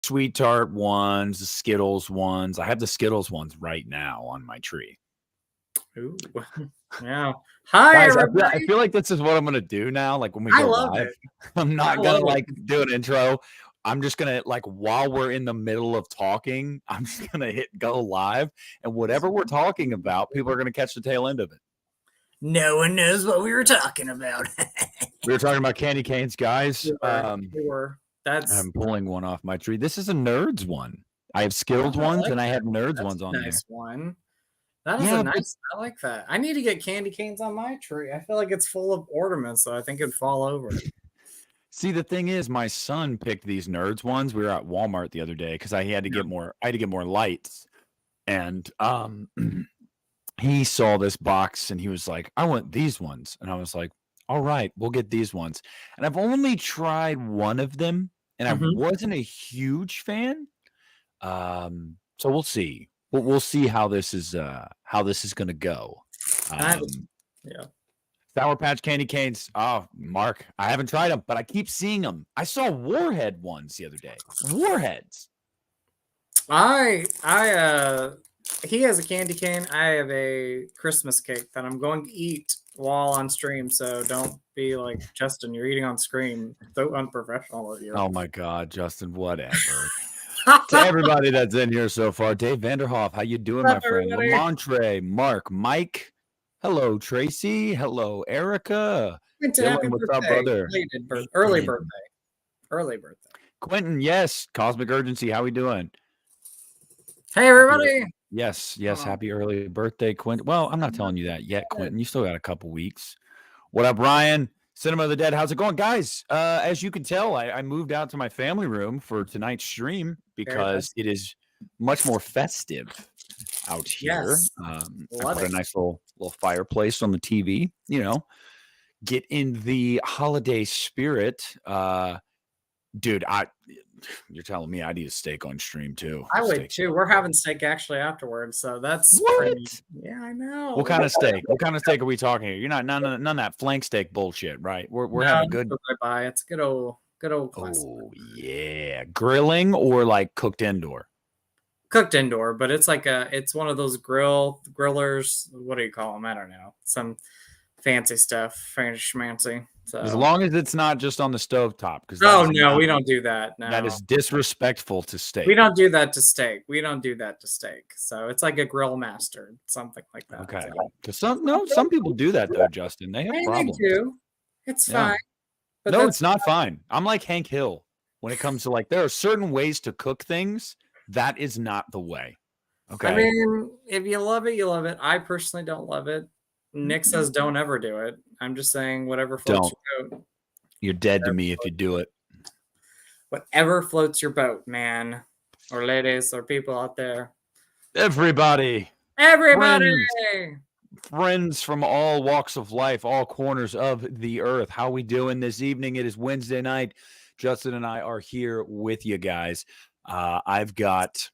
Sweet Tart ones, the Skittles ones. I have the Skittles ones right now on my tree. Ooh. Yeah. Hi, Guys, everybody. I feel like this is what I'm gonna do now. Like when we I go love live, it. I'm I not gonna love it. do an intro. I'm just gonna while we're in the middle of talking, I'm just gonna hit go live, and whatever we're talking about, people are gonna catch the tail end of it. No one knows what we were talking about. We were talking about candy canes, guys. We were. That's I'm pulling one off my tree. This is a Nerds one. I have Skittles ones and I have Nerds ones on a nice there. one. That is a nice. I like that. I need to get candy canes on my tree. I feel like it's full of ornaments, so I think it'd fall over. See, the thing is, my son picked these Nerds ones. We were at Walmart the other day because I had to get more. I had to get more lights, and he saw this box and he was like, "I want these ones," and I was like, "All right, we'll get these ones." And I've only tried one of them, and I wasn't a huge fan. So we'll see. We'll see how this is going to go. Yeah. Sour Patch Candy Canes. Oh, Mark, I haven't tried them, but I keep seeing them. I saw Warhead ones the other day. Warheads. He has a candy cane. I have a Christmas cake that I'm going to eat while on stream. So don't be like, Justin, you're eating on screen. So unprofessional of you. Oh my God, Justin, whatever. To everybody that's in here so far, Dave Vanderhoff, how you doing, my friend? Lamontre, Mark, Mike. Hello, Tracy. Hello, Erica. Dylan, what's up, brother? Early birthday. Quentin, yes. Cosmic Urgency, how we doing? Hey, everybody. Yes. Happy early birthday, Quentin. Well, I'm not telling you that yet, Quentin. You still got a couple weeks. What up, Ryan? Cinema of the Dead, how's it going? Guys, as you can tell, I moved out to my family room for tonight's stream because it is much more festive out here. Yes. I put a nice little fireplace on the TV, get in the holiday spirit. Dude, you're telling me I need a steak on stream too. I would too. We're having steak actually afterwards, so that's yeah, I know. What kind of steak? What kind of steak are we talking here? You're not none of that flank steak bullshit, right? We're having good. It's good old classic. Oh yeah, grilling or like cooked indoor. Cooked indoor, but it's like it's one of those grillers. What do you call them? I don't know. Some fancy stuff, fancy schmancy. So. As long as it's not just on the stovetop. No, we don't do that. No. That is disrespectful to steak. We don't do that to steak. So it's like a grill master, something like that. Okay. Because some people do that though, Justin. They have problems. They do. It's fine. But no, it's not fine. I'm like Hank Hill when it comes to there are certain ways to cook things. That is not the way. Okay. I mean, if you love it, you love it. I personally don't love it. Nick says don't ever do it. I'm just saying whatever floats your boat. You're dead to me if you do it. Whatever floats your boat, man. Or ladies or people out there. Everybody. Friends from all walks of life, all corners of the earth. How we doing this evening? It is Wednesday night. Justin and I are here with you guys. I've got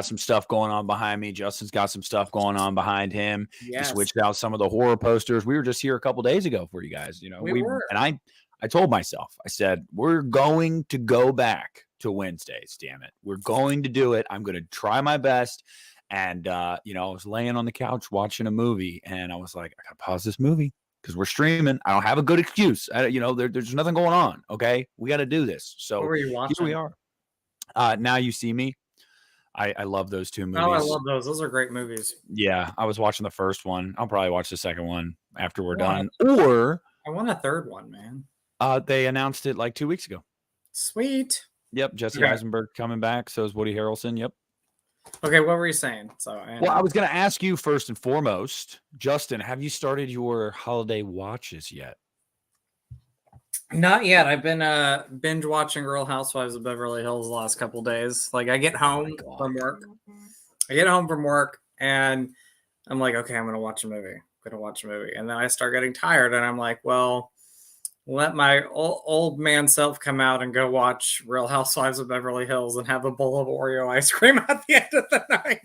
some stuff going on behind me. Justin's got some stuff going on behind him. Yes. He switched out some of the horror posters. We were just here a couple days ago for you guys. We were. And I told myself, I said, we're going to go back to Wednesdays. Damn it. We're going to do it. I'm going to try my best. And, I was laying on the couch watching a movie and I was like, I got to pause this movie because we're streaming. I don't have a good excuse. There's nothing going on. Okay. We got to do this. So what were you watching? Here we are. Now You See Me. I love those two movies. Oh, I love those. Those are great movies. Yeah, I was watching the first one. I'll probably watch the second one after we're done. Or I want a third one, man. They announced it like 2 weeks ago. Sweet. Yep, Jesse Eisenberg coming back. So is Woody Harrelson. Yep. Okay, what were you saying? I was going to ask you first and foremost, Justin, have you started your holiday watches yet? Not yet. I've been binge watching Real Housewives of Beverly Hills the last couple days. Like I get home from work. And I'm like, okay, I'm gonna watch a movie. And then I start getting tired and I'm like, well, let my old man self come out and go watch Real Housewives of Beverly Hills and have a bowl of Oreo ice cream at the end of the night.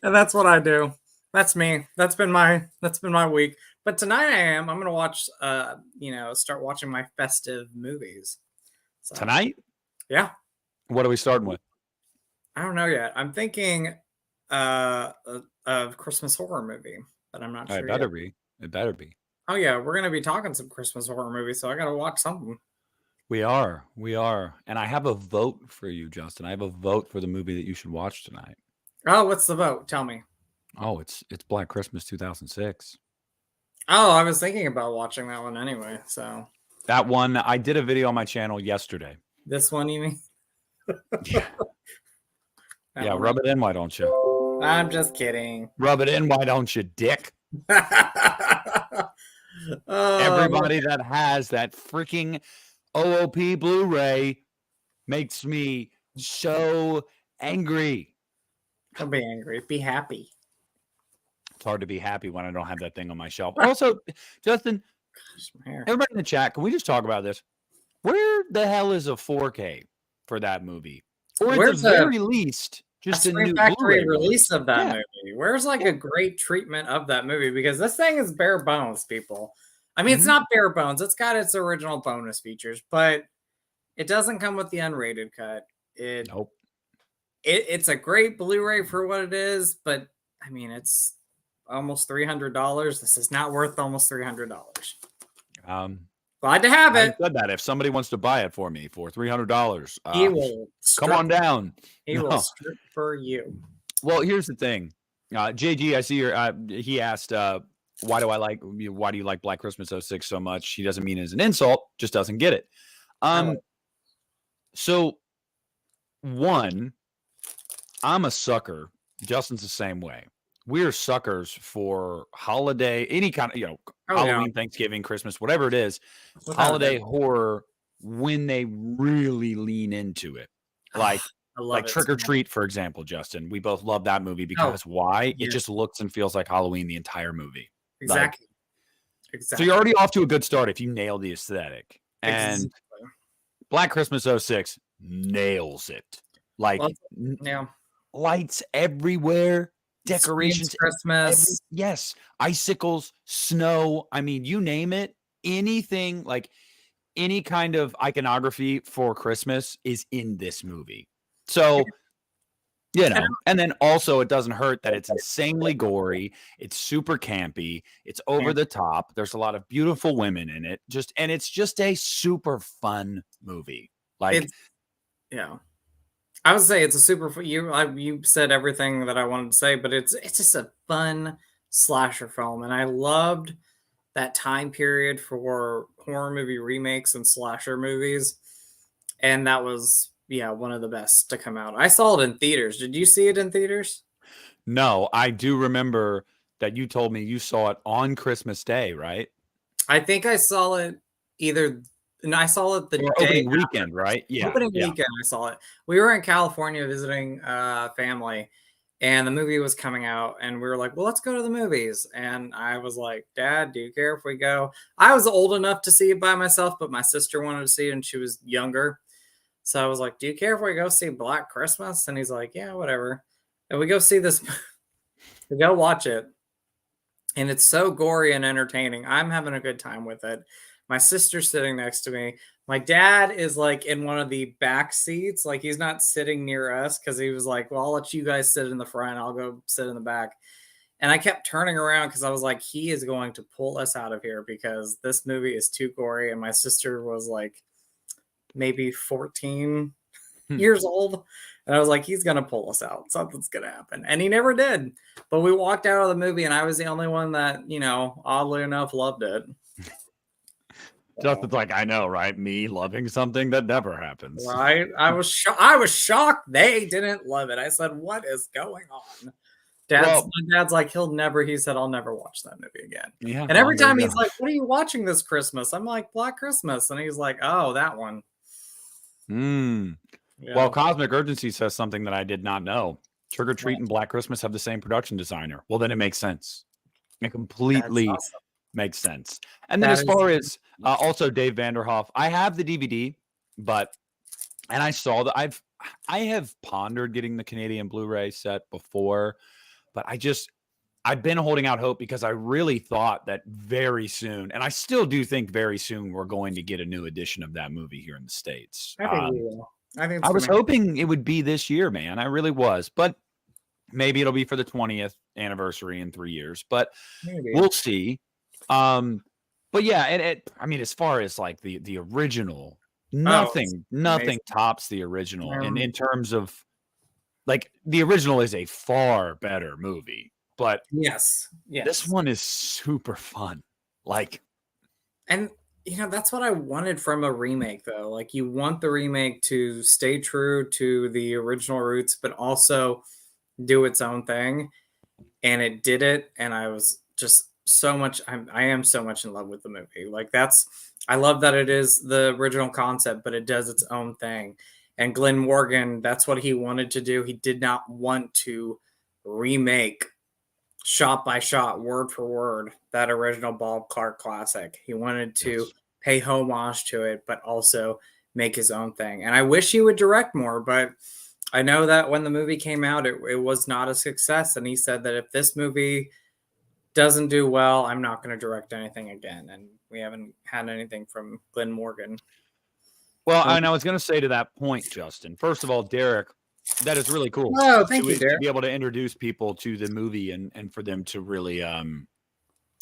And that's what I do. That's me. That's been my week. But tonight I'm going to watch, start watching my festive movies. So, tonight? Yeah. What are we starting with? I don't know yet. I'm thinking of Christmas horror movie, but I'm not It sure better yet. be. It better be. Oh yeah, we're gonna be talking some Christmas horror movies, so I gotta watch something. We are. We are. And I have a vote for you, Justin. I have a vote for the movie that you should watch tonight. Oh, what's the vote? Tell me. Oh, it's Black Christmas 2006. Oh, I was thinking about watching that one anyway. So That one, I did a video on my channel yesterday. this one, you mean? Yeah, That yeah, one rub it in, why don't you? I'm just kidding. Rub it in, why don't you, dick? Oh, Everybody that has that freaking OOP Blu-ray makes me so angry. don't be angry. Be happy. It's hard to be happy when I don't have that thing on my shelf. Also, Justin, Gosh, my hair. everybody in the chat, can we just talk about this? Where the hell is a 4K for that movie? Or at Where's the a very least, just a Screen new Factory Blu-ray release of that Yeah. movie? Where's like a great treatment of that movie? Because this thing is bare bones, people. I mean, it's Mhm. not bare bones. It's got its original bonus features, but it doesn't come with the unrated cut. Nope. It's a great Blu-ray for what it is, but I mean, it's almost $300. This is not worth almost $300. Glad to have I it. said that if somebody wants to buy it for me for $300, He will come on down. He will strip for you. Well, here's the thing, JG. I see your. He asked, why do you like Black Christmas 06 so much? He doesn't mean it as an insult, just doesn't get it. So one, I'm a sucker. Justin's the same way. We're suckers for holiday, any kind of, Halloween, Thanksgiving, Christmas, whatever it is, holiday horror when they really lean into it. Like Trick or Treat, for example, Justin. We both love that movie because why? It just looks and feels like Halloween the entire movie. Exactly. So you're already off to a good start if you nail the aesthetic. And Black Christmas 06 nails it. Lights everywhere. Decorations, Christmas, yes, icicles, snow. I mean, you name it. Anything like any kind of iconography for Christmas is in this movie. So, and then also it doesn't hurt that it's insanely gory. It's super campy. It's over the top. There's a lot of beautiful women in it. And it's just a super fun movie. I would say it's a super. You said everything that I wanted to say, but it's just a fun slasher film, and I loved that time period for horror movie remakes and slasher movies, and that was one of the best to come out. I saw it in theaters. Did you see it in theaters? No, I do remember that you told me you saw it on Christmas Day, right? I think I saw it I saw it the day opening weekend, right? Yeah. Opening weekend, I saw it. We were in California visiting family, and the movie was coming out, and we were like, well, let's go to the movies. And I was like, Dad, do you care if we go? I was old enough to see it by myself, but my sister wanted to see it, and she was younger. So I was like, do you care if we go see Black Christmas? And he's like, yeah, whatever. And we go see this. We go watch it. And it's so gory and entertaining. I'm having a good time with it. My sister's sitting next to me. My dad is like in one of the back seats. Like he's not sitting near us because he was like, well, I'll let you guys sit in the front. I'll go sit in the back. And I kept turning around because I was like, he is going to pull us out of here because this movie is too gory. And my sister was like maybe 14 years old. And I was like, he's going to pull us out. Something's going to happen. And he never did. But we walked out of the movie and I was the only one that, oddly enough, loved it. Justin's like, I know, right? Me loving something that never happens. Right? I was shocked they didn't love it. I said, what is going on? My dad's like, he said, I'll never watch that movie again. Yeah. And every time he's like, what are you watching this Christmas? I'm like, Black Christmas. And he's like, oh, that one. Yeah. Well, Cosmic Urgency says something that I did not know. Trick or Treat and Black Christmas have the same production designer. Well, then it makes sense. It completely makes sense. And then as far as also Dave Vanderhoff, I have the DVD, and I saw that I have pondered getting the Canadian Blu-ray set before, but I've been holding out hope because I really thought that very soon, and I still do think very soon, we're going to get a new edition of that movie here in the States. I think it's I gonna was happen. hoping it would be this year, man. I really was, but maybe it'll be for the 20th anniversary in 3 years, but Maybe. we'll see. Um, but yeah, I mean, as far as like the original, Oh, it's nothing amazing. tops the original. And Um, in terms of like the original is a far better movie, but yes, this yes. one is super fun. Like, And that's what I wanted from a remake though. Like you want the remake to stay true to the original roots, but also do its own thing. And it did it. And I was just so much, I am so much in love with the movie. Like I love that it is the original concept, but it does its own thing. And Glenn Morgan, that's what he wanted to do. He did not want to remake shot by shot, word for word, that original Bob Clark classic. He wanted to yes. pay homage to it, but also make his own thing. And I wish he would direct more, but I know that when the movie came out, it was not a success. And he said that if this movie doesn't do well, I'm not going to direct anything again. And we haven't had anything from Glenn Morgan. Well, Um, and I was going to say to that point, Justin, first of all, Derek, that is really cool oh, thank you, to Derek. be able to introduce people to the movie and for them to really, I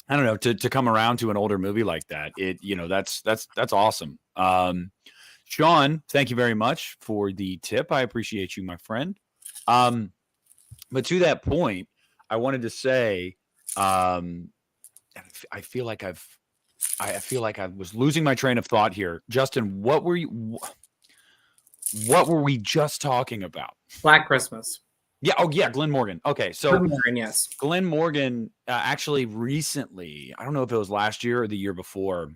don't know, to come around to an older movie like that. That's awesome. Sean, thank you very much for the tip. I appreciate you, my friend. But to that point, I wanted to say, um, I feel like I feel like I was losing my train of thought here. Justin, what were we just talking about? Black Christmas. Yeah. Oh, yeah. Glenn Morgan. Okay. So Glenn Morgan, yes. Glenn Morgan actually recently, I don't know if it was last year or the year before,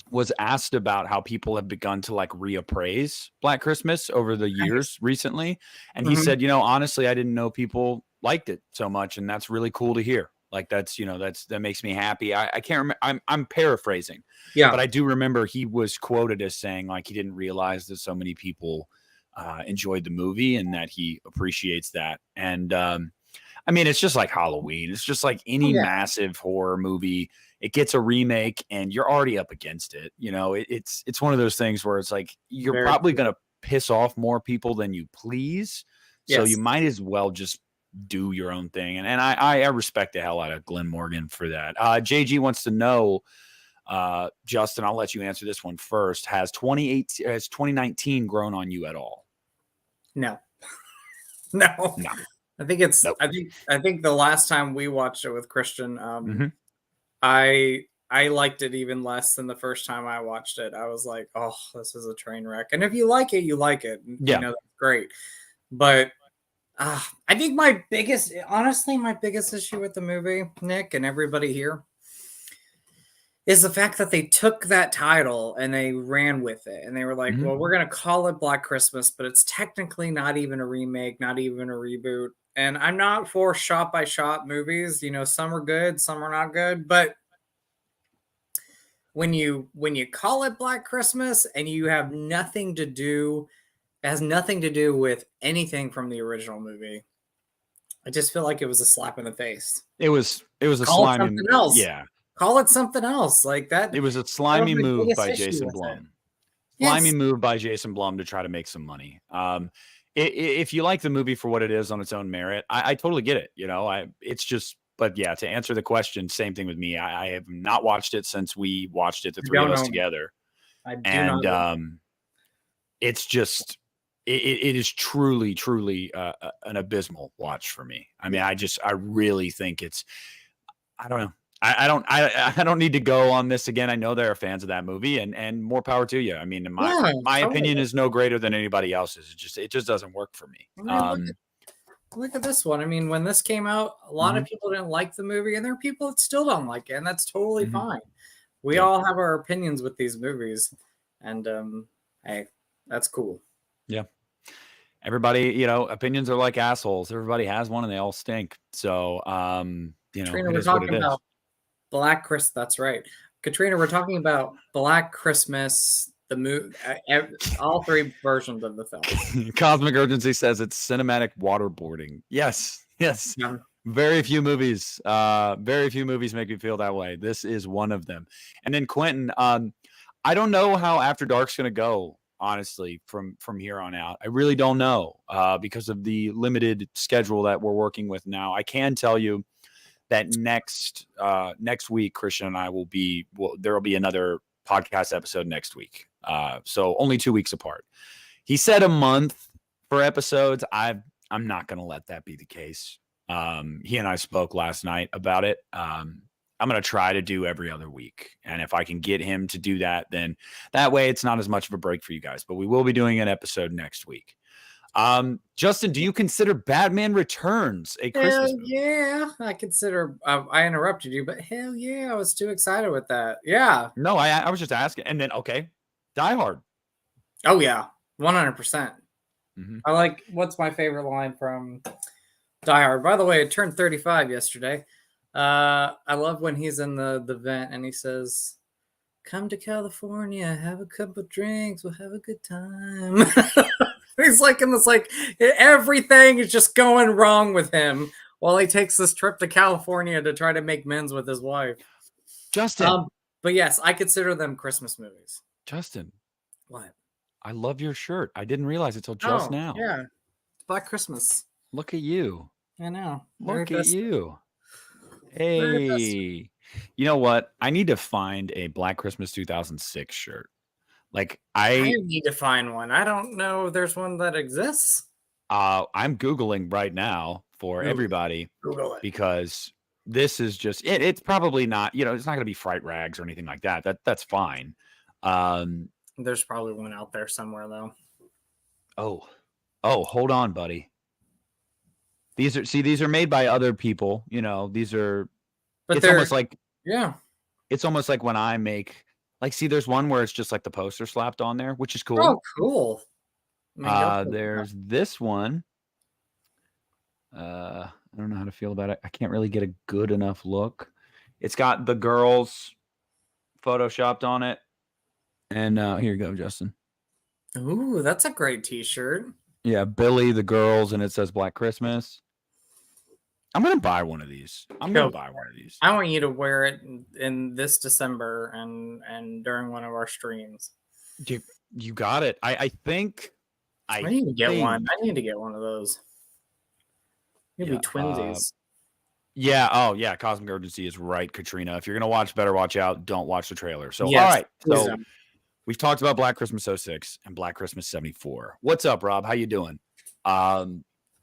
was asked about how people have begun to like reappraise Black Christmas over the years Nice. recently. And he Mhm. said, honestly, I didn't know people liked it so much. And that's really cool to hear. Like that makes me happy. I can't remember. I'm paraphrasing, but Yeah. I do remember he was quoted as saying like he didn't realize that so many people enjoyed the movie and that he appreciates that. And I mean, it's just like Halloween. It's just like Oh, any yeah. massive horror movie. It gets a remake, and you're already up against it. It's one of those things where it's like you're Very probably true. going to piss off more people than you please. So you Yes. might as well just do your own thing. And I respect the hell out of Glenn Morgan for that. JG wants to know, Justin, I'll let you answer this one first. Has 2019 grown on you at all? No. No. No. I think it's Nope. I think the last time we watched it with Christian, Mm-hmm. I liked it even less than the first time I watched it. I was like, "Oh, this is a train wreck." And if you like it, you like it. Yeah. That's great. But I think my biggest issue with the movie, Nick, and everybody here, is the fact that they took that title and they ran with it. And they were like, Mm-hmm. well, we're going to call it Black Christmas, but it's technically not even a remake, not even a reboot. And I'm not for shot by shot movies. Some are good, some are not good. But when you call it Black Christmas and you have nothing to do, it has nothing to do with anything from the original movie. I just feel like it was a slap in the face. It was a Call it slimy, something else. yeah. Call it something else. Like that. It was a That was slimy my move biggest by issue Jason with it. Blum. Slimy Yes. move by Jason Blum to try to make some money. If you like the movie for what it is on its own merit, I totally get it. It's just, but yeah, to answer the question, same thing with me. I have not watched it since we watched it, the I three of don't us know. together, I do not and know. it's just, it is truly, truly an abysmal watch for me. I mean, Yeah. I really think it's, I don't know. I don't need to go on this again. I know there are fans of that movie, and more power to you. I mean, Yeah, my totally. opinion is no greater than anybody else's. It just doesn't work for me. I mean, look at this one. I mean, when this came out, a lot of Mhm, people didn't like the movie, and there are people that still don't like it, and that's totally mhm, fine. We yeah, all have our opinions with these movies, and hey, that's cool. yeah. Everybody, opinions are like assholes. Everybody has one, and they all stink. So, Katrina, it we're is what it talking is. about Black Christmas. That's right, Katrina. We're talking about Black Christmas, the movie, all three versions of the film. Cosmic Urgency says it's cinematic waterboarding. Yes, yes. Um, Very few movies make me feel that way. This is one of them. And then Quentin, I don't know how After Dark's going to go honestly, from here on out. I really don't know because of the limited schedule that we're working with now. I can tell you that next week, Christian and I there will be another podcast episode next week. So only 2 weeks apart. He said a month for episodes. I'm not going to let that be the case. He and I spoke last night about it. I'm going to try to do every other week. And if I can get him to do that, then that way it's not as much of a break for you guys. But we will be doing an episode next week. Justin, do you consider Batman Returns a Christmas movie? Yeah, I consider. I interrupted you, but hell yeah, I was too excited with that. Yeah. No, I was just asking. And then, okay, Die Hard. Oh yeah, 100%. Mm-hmm. I like. What's my favorite line from Die Hard? By the way, I turned 35 yesterday. I love when he's in the vent and he says, "Come to California, have a couple drinks, we'll have a good time." He's like in this, like, everything is just going wrong with him while he takes this trip to California to try to make amends with his wife. Justin. But yes, I consider them Christmas movies. Justin. What? I love your shirt. I didn't realize it till just now. Yeah. Black Christmas. Look at you. I know. Look at you. Hey. You know what? I need to find a Black Christmas 2006 shirt. Like I need to find one. I don't know if there's one that exists. I'm Googling right now for everybody. Google it. Because this is just it's probably not, it's not going to be Fright Rags or anything like that. That's fine. There's probably one out there somewhere though. Oh, hold on, buddy. These are made by other people, these are, but it's almost like, it's almost like when I make, like, see, there's one where it's just like the poster slapped on there, which is cool. Oh, cool. There's this one. I don't know how to feel about it. I can't really get a good enough look. It's got the girls photoshopped on it. And here you go, Justin. Ooh, that's a great t-shirt. Yeah, Billy, the girls, and it says Black Christmas. I'm going to buy one of these. I want you to wear it in this December and during one of our streams. You got it. I think I need to get one. I need to get one of those. You'll be twinsies. Yeah. Oh, yeah. Cosmic Urgency is right, Katrina. If you're going to watch, better watch out. Don't watch the trailer. So, yes, all right. So we've talked about Black Christmas 06 and Black Christmas 74. What's up, Rob? How you doing?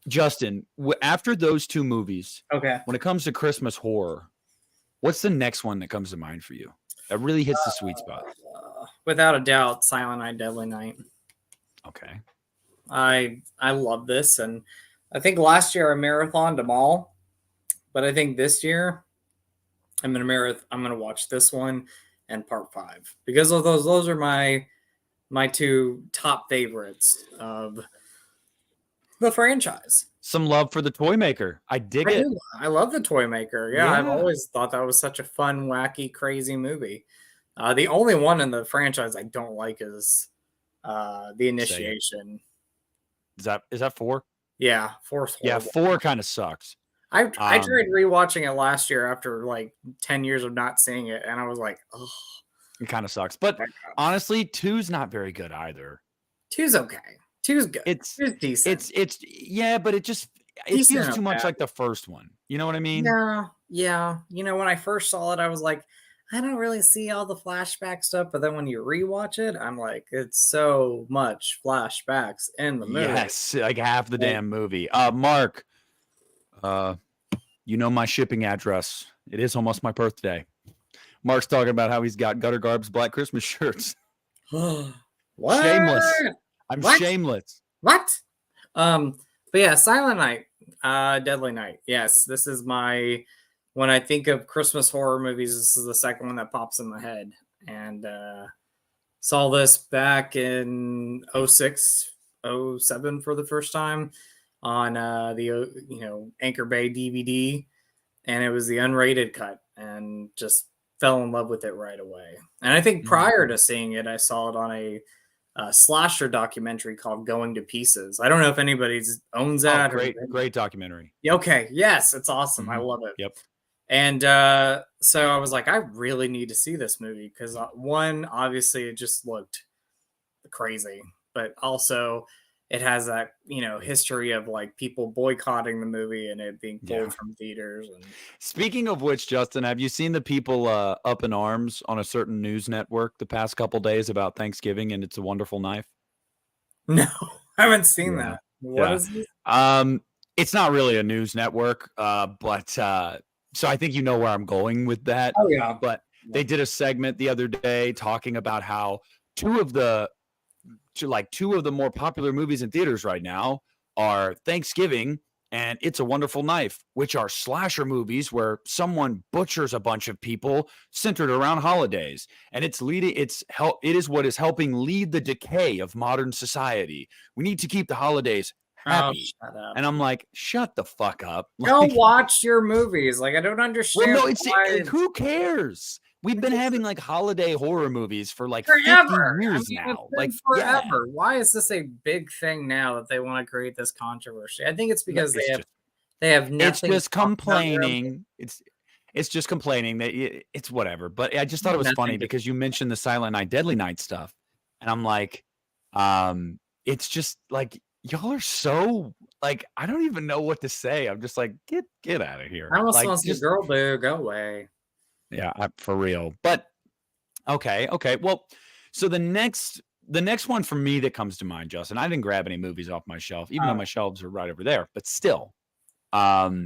Justin, after those two movies, when it comes to Christmas horror, what's the next one that comes to mind for you? That really hits the sweet spot. Without a doubt, Silent Night, Deadly Night. Okay. I love this, and I think last year I marathoned them all, but I think this year I'm gonna watch this one and Part 5 because of those. Those are my two top favorites of the franchise. Some love for the toy maker. I dig it. I love the toy maker. Yeah, I've always thought that was such a fun, wacky, crazy movie. The only one in the franchise I don't like is The Initiation. Is that 4? Yeah, 4's horrible. Yeah, 4 kind of sucks. I tried rewatching it last year after like 10 years of not seeing it, and I was like, oh. It kind of sucks. But honestly, 2's not very good either. 2's okay. 2's good. It's decent. It's yeah, but it feels too much like the first one. You know what I mean? Yeah. When I first saw it, I was like, I don't really see all the flashback stuff. But then when you rewatch it, I'm like, it's so much flashbacks in the movie. Yes, like half the damn movie. Mark, my shipping address. It is almost my birthday. Mark's talking about how he's got Gutter Garb's Black Christmas shirts. What? Shameless. I'm shameless. What? But yeah, Silent Night, Deadly Night. Yes, this is when I think of Christmas horror movies, this is the second one that pops in my head. And saw this back in 06, 07 for the first time on the Anchor Bay DVD, and it was the unrated cut, and just fell in love with it right away. And I think prior to seeing it, I saw it on a slasher documentary called Going to Pieces. I don't know if anybody owns that. Great documentary. Okay. Yes, it's awesome. Mm-hmm. I love it. Yep. And so I was like, I really need to see this movie because one, obviously, it just looked crazy, but also it has that, history of like people boycotting the movie and it being pulled from theaters. And speaking of which, Justin, have you seen the people up in arms on a certain news network the past couple days about Thanksgiving and It's a Wonderful Knife? no, I haven't seen that. What is this? It's not really a news network, but so I think you know where I'm going with that. Oh yeah. But they did a segment the other day talking about how two of the more popular movies in theaters right now are Thanksgiving and It's a Wonderful Knife, which are slasher movies where someone butchers a bunch of people centered around holidays. And it is what is helping lead the decay of modern society. We need to keep the holidays happy. Oh, shut up. And I'm like, shut the fuck up. Go watch your movies. Like, I don't understand. Well, no, who cares? We've been having like holiday horror movies for like forever. 50 years now. Like forever. Yeah. Why is this a big thing now that they want to create this controversy? I think it's because they have nothing. It's just complaining. It's just complaining that it's whatever. But I just thought it was funny because you mentioned the Silent Night, Deadly Night stuff, and I'm like, it's just like y'all are so like I don't even know what to say. I'm just like get out of here. I almost want to see girl boo go away. Yeah, for real. But okay. Well, so the next one for me that comes to mind, Justin, I didn't grab any movies off my shelf, even though my shelves are right over there. But still, I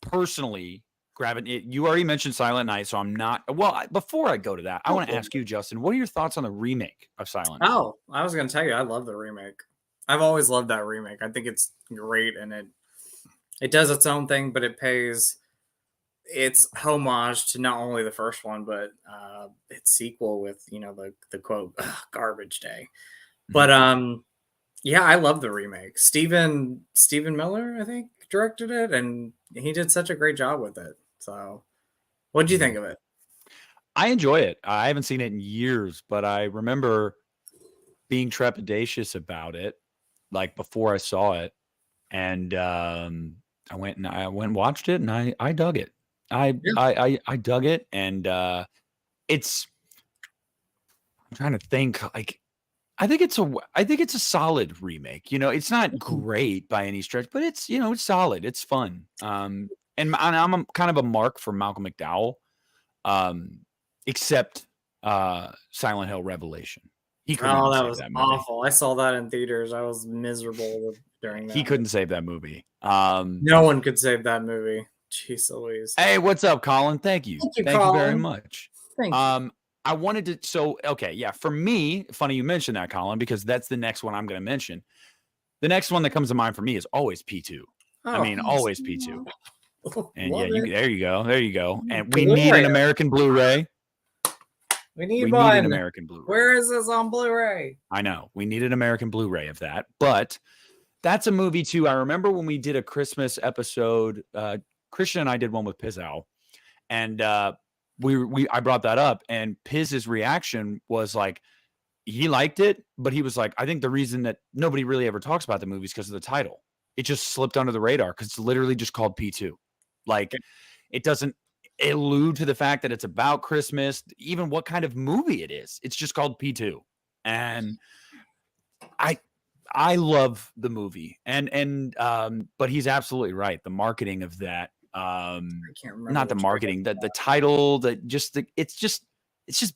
personally grab it. You already mentioned Silent Night, so I'm not. Well, before I go to that, I want to ask you, Justin, what are your thoughts on the remake of Silent Night? Oh, I was going to tell you, I love the remake. I've always loved that remake. I think it's great, and it does its own thing, but it pays its homage to not only the first one, but its sequel with the quote garbage day. But yeah, I love the remake. Stephen Miller, I think, directed it, and he did such a great job with it. So, what did you think of it? I enjoy it. I haven't seen it in years, but I remember being trepidatious about it, like before I saw it, and I went and watched it, and I dug it. I dug it, and it's. I'm trying to think. Like, I think it's a solid remake. It's not great by any stretch, but it's it's solid. It's fun. And I'm kind of a mark for Malcolm McDowell, except Silent Hill Revelation. He couldn't that was awful. I saw that in theaters. I was miserable during that. He couldn't save that movie. No one could save that movie. Jeez Louise. Hey, what's up, Colin? Thank you. Thank you very much. Thank you. I wanted to, for me, funny you mentioned that, Colin, because that's the next one I'm going to mention. The next one that comes to mind for me is always P2. Always P2. And there you go. And we need an American Blu-ray. We need an American Blu-ray. Where is this on Blu-ray? I know. We need an American Blu-ray of that. But that's a movie, too. I remember when we did a Christmas episode, Christian and I did one with Pizzal. And I brought that up, and Piz's reaction was like, he liked it, but he was like, I think the reason that nobody really ever talks about the movie is because of the title. It just slipped under the radar because it's literally just called P2. Like, it doesn't allude to the fact that it's about Christmas, even what kind of movie it is. It's just called P2. And I love the movie. But he's absolutely right. The marketing of that, I can't remember. Not the marketing, the title, it's just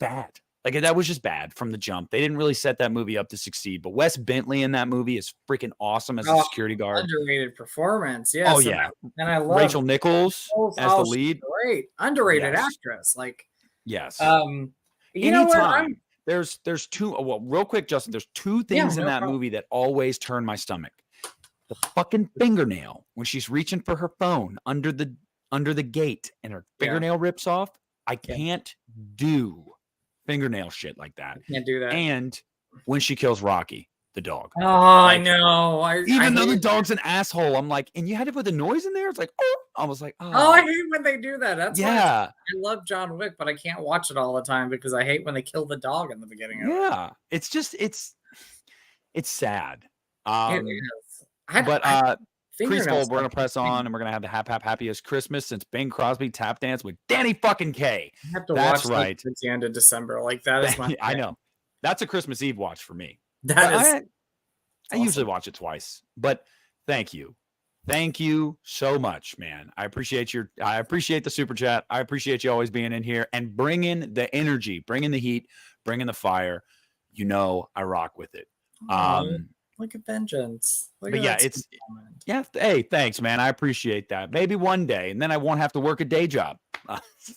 bad. Like, that was just bad from the jump. They didn't really set that movie up to succeed. But Wes Bentley in that movie is freaking awesome as a security guard. Underrated performance, yes. Oh yeah, and I love Rachel Nichols as the lead. Great, underrated actress. Like, yes. You know what? There's two. Well, real quick, Justin. There's two things in that movie that always turn my stomach. The fucking fingernail when she's reaching for her phone under the gate and her fingernail rips off. I can't do fingernail shit like that. Can't do that. And when she kills Rocky, the dog. Oh, I know. Even though the dog's an asshole, I'm like, and you had to put the noise in there. It's like, oh, I was like, oh, I hate when they do that. That's I love John Wick, but I can't watch it all the time because I hate when they kill the dog in the beginning of it. It's just it's sad. It is. Preschool, we're gonna press on, and we're gonna have the happiest Christmas since Bing Crosby tap dance with Danny fucking Kaye. I have to watch at the end of December. Like, that is my I know. That's a Christmas Eve watch for me. That is I usually watch it twice, but thank you. Thank you so much, man. I appreciate the super chat. I appreciate you always being in here and bringing the energy, bringing the heat, bringing the fire. You know, I rock with it. Look at vengeance. But yeah, hey, thanks, man. I appreciate that. Maybe one day, and then I won't have to work a day job.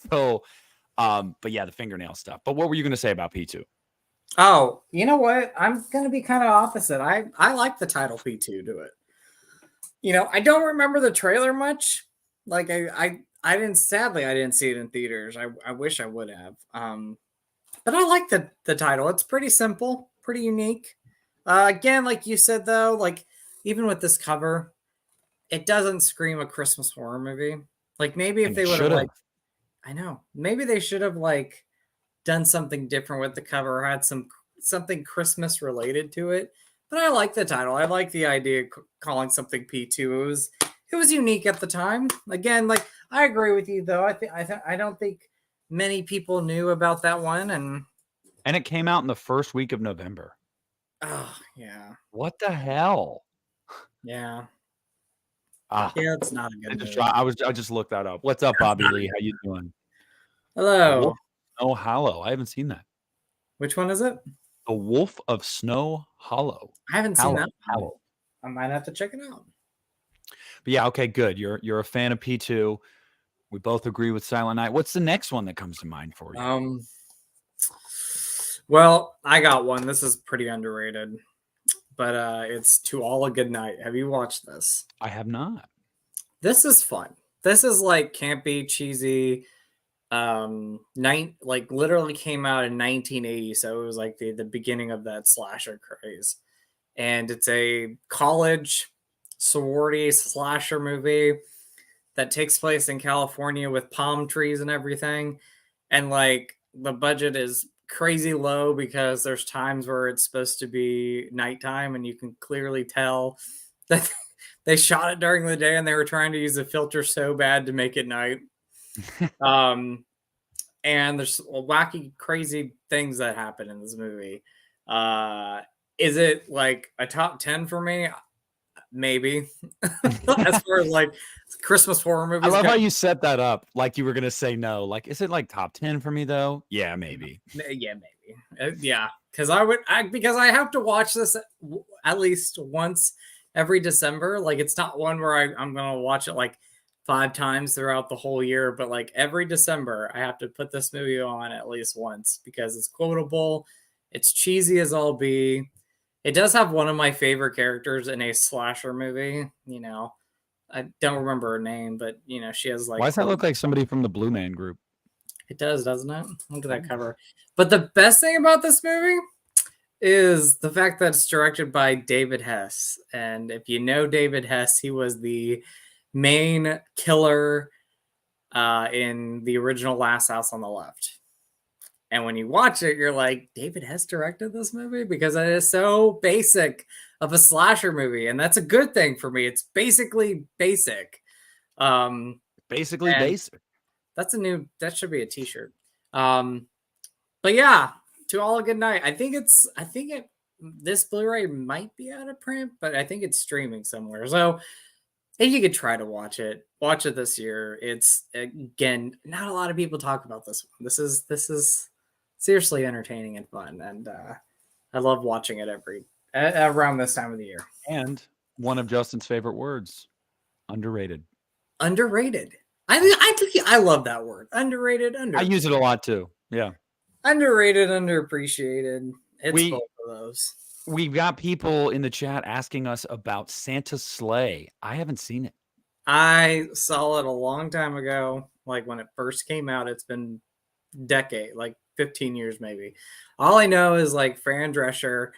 But yeah, the fingernail stuff. But what were you going to say about P2? Oh, you know what? I'm going to be kind of opposite. I like the title P2 to it. You know, I don't remember the trailer much. Like I didn't see it in theaters. I wish I would have. But I like the title. It's pretty simple, pretty unique. Again, like you said though, like even with this cover, it doesn't scream a Christmas horror movie. Like maybe if they would have I know, maybe they should have like done something different with the cover, or had something Christmas related to it. But I like the title. I like the idea of calling something P2. It was unique at the time. Again, like I agree with you though. I don't think many people knew about that one, and it came out in the first week of November. Oh yeah. What the hell? Yeah. Yeah, it's not a good movie. I just looked that up. What's up, Bobby Lee? How you doing? Hello. Snow Hollow. I haven't seen that. Which one is it? The Wolf of Snow Hollow. I haven't seen that. Hollow. I might have to check it out. But yeah, okay, good. You're a fan of P2. We both agree with Silent Night. What's the next one that comes to mind for you? Well, I got one. This is pretty underrated, but it's To All a Good Night. Have you watched this? I have not. This is fun. This is like campy, cheesy. Like literally came out in 1980, so it was like the beginning of that slasher craze. And it's a college sorority slasher movie that takes place in California with palm trees and everything. And like the budget is crazy low because there's times where it's supposed to be nighttime, and you can clearly tell that they shot it during the day and they were trying to use a filter so bad to make it night. And there's wacky, crazy things that happen in this movie. Is it like a top 10 for me? Maybe. As far as like Christmas horror movies. I love how you set that up like you were gonna say no. Like, is it like top 10 for me though? Yeah, maybe. Yeah, maybe. Yeah, because I have to watch this at least once every December. Like, it's not one where I'm gonna watch it like 5 times throughout the whole year, but like every December I have to put this movie on at least once because it's quotable. It's cheesy as all be. It does have one of my favorite characters in a slasher movie. You know, I don't remember her name, but you know, she has like. Why does that look like somebody from the Blue Man Group? It does, doesn't it? Look at that cover. But the best thing about this movie is the fact that it's directed by David Hess. And if you know David Hess, he was the main killer in the original Last House on the Left. And when you watch it, you're like, David Hess directed this movie? Because it is so basic of a slasher movie. And that's a good thing for me. It's basically basic. Basically basic. That should be a t-shirt. But yeah, To All a Good Night. This Blu-ray might be out of print, but I think it's streaming somewhere. So if you could try to watch it this year. It's, again, not a lot of people talk about this one. This is seriously entertaining and fun, and I love watching it around this time of the year. And one of Justin's favorite words, underrated. Underrated. I love that word. Underrated. I use it a lot too. Yeah. Underrated, underappreciated. It's both of those. We've got people in the chat asking us about Santa's Sleigh. I haven't seen it. I saw it a long time ago, like when it first came out. It's been decade, like 15 years maybe. All I know is like Fran Drescher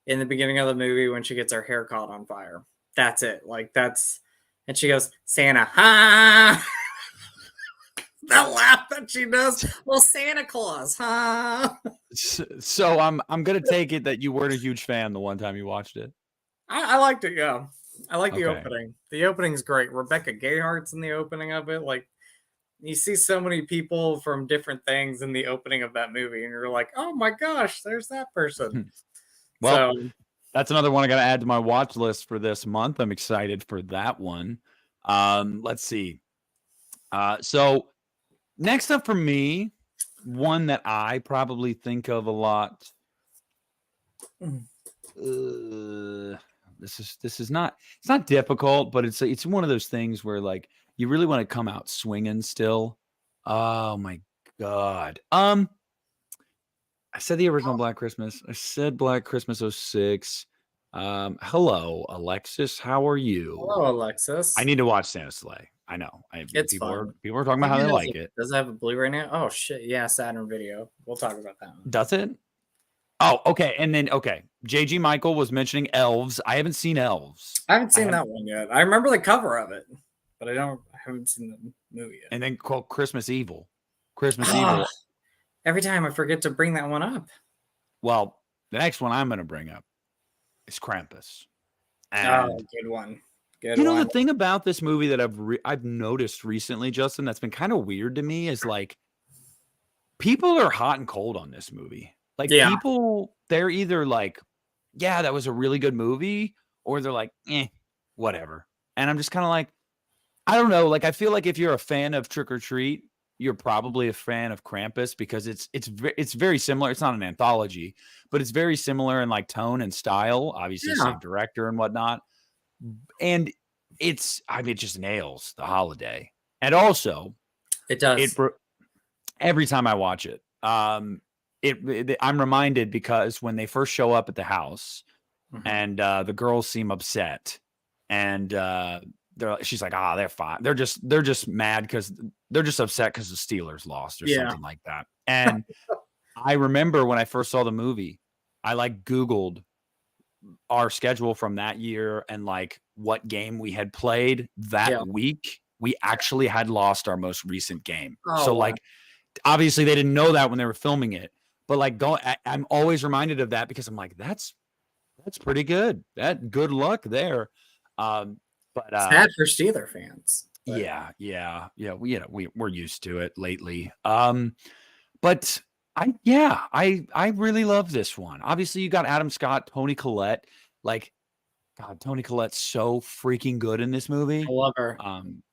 in the beginning of the movie when she gets her hair caught on fire. That's it. And she goes, Santa, ha! That laugh that she does. Well, Santa Claus, huh? So I'm gonna take it that you weren't a huge fan the one time you watched it. I liked it, yeah. I like the opening. The opening's great. Rebecca Gayhart's in the opening of it. Like, you see so many people from different things in the opening of that movie, and you're like, oh my gosh, there's that person. Well, So that's another one I got to add to my watch list for this month. I'm excited for that one. Let's see. So next up for me, one that I probably think of a lot. This is not, it's not difficult, but it's one of those things where like you really want to come out swinging still. Oh my god. I said the original Black Christmas. I said Black Christmas '06. Hello, Alexis. How are you? hello, I Alexis. need to watch Santa Sleigh. I know. It's People fun. are talking I about how think they it has like it. does it have a Blu-ray now? Oh shit, yeah, Saturn Video. We'll talk about that one. Does it? Oh, okay. And then JG Michael was mentioning Elves. I haven't seen Elves. I haven't seen that one yet. I remember the cover of it, but I haven't seen the movie yet. And then called Christmas Evil. Christmas Ah, Evil. Every time I forget to bring that one up. Well, the next one I'm going to bring up is Krampus. And good one. Good you know, one. the thing about this movie that I've noticed recently, Justin, that's been kind of weird to me is like people are hot and cold on this movie. Like people, they're either like, yeah, that was a really good movie, or they're like, whatever. And I'm just kind of like, I don't know. Like, I feel like if you're a fan of Trick or Treat, you're probably a fan of Krampus because it's very similar. It's not an anthology, but it's very similar in like tone and style. Obviously, same director and whatnot. And it just nails the holiday. And also, it does. Every time I watch it, I'm reminded because when they first show up at the house, and the girls seem upset, and she's like, they're fine. They're just mad because they're just upset because the Steelers lost or something like that. And I remember when I first saw the movie, I like Googled our schedule from that year and like what game we had played that week. We actually had lost our most recent game. Like, obviously they didn't know that when they were filming it, but like I'm always reminded of that because I'm like, that's pretty good. That good luck there. But sad for Steeler fans. But. We're used to it lately. But I really love this one. Obviously, you got Adam Scott, Toni Collette. Like, God, Toni Collette's so freaking good in this movie. I love her.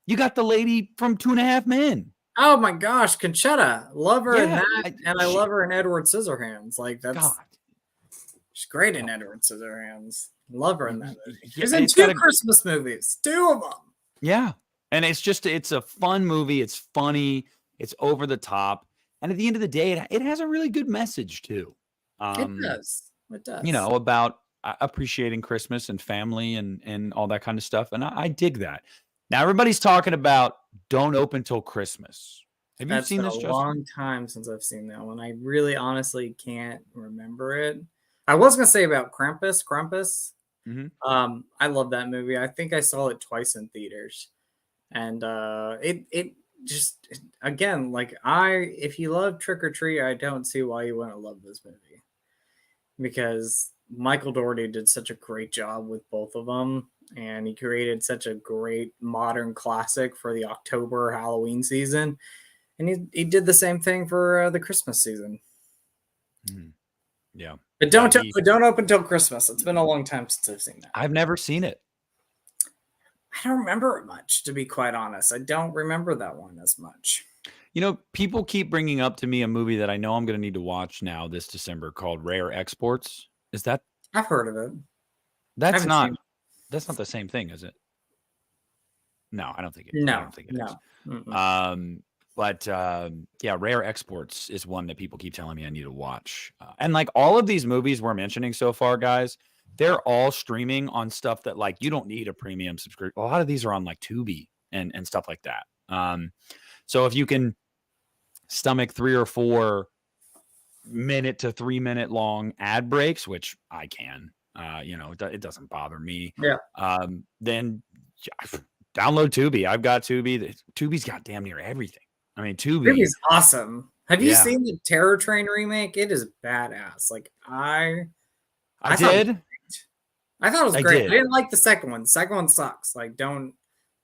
You got the lady from 2.5 Men. Oh my gosh, Conchetta. Love her in that, and I love her in Edward Scissorhands. Like she's great in Edward Scissorhands. Love her in that movie. She's in 2 Christmas movies, 2 of them. Yeah, and it's a fun movie. It's funny. It's over the top, and at the end of the day, it has a really good message too. It does. It does. You know, about appreciating Christmas and family and all that kind of stuff, and I dig that. Now everybody's talking about Don't Open Till Christmas. Have you seen this, Justin? It's a long time since I've seen that one. I really honestly can't remember it. I was going to say about Krampus. I love that movie. I think I saw it twice in theaters. And it just, again, like if you love Trick or Treat, I don't see why you wouldn't love this movie. Because Michael Dougherty did such a great job with both of them. And he created such a great modern classic for the October Halloween season. And he did the same thing for the Christmas season. Yeah. But don't open till Christmas. It's been a long time since I've seen that. I've never seen it. I don't remember it much, to be quite honest. I don't remember that one as much. You know, people keep bringing up to me a movie that I know I'm going to need to watch now this December called Rare Exports. Is that? I've heard of it. That's not the same thing, is it? No, I don't think it is. No, I don't think it is. But Rare Exports is one that people keep telling me I need to watch. And like all of these movies we're mentioning so far, guys, they're all streaming on stuff that like you don't need a premium subscription. A lot of these are on like Tubi and stuff like that. So if you can stomach 3 or 4 minute to 3 minute long ad breaks, which I can, it doesn't bother me. Yeah. Then download Tubi. I've got Tubi. Tubi's got damn near everything. I mean, Tubi's awesome. Have you seen the Terror Train remake? It is badass. Like I did. I thought it was great. I didn't like the second one. The second one sucks. Like don't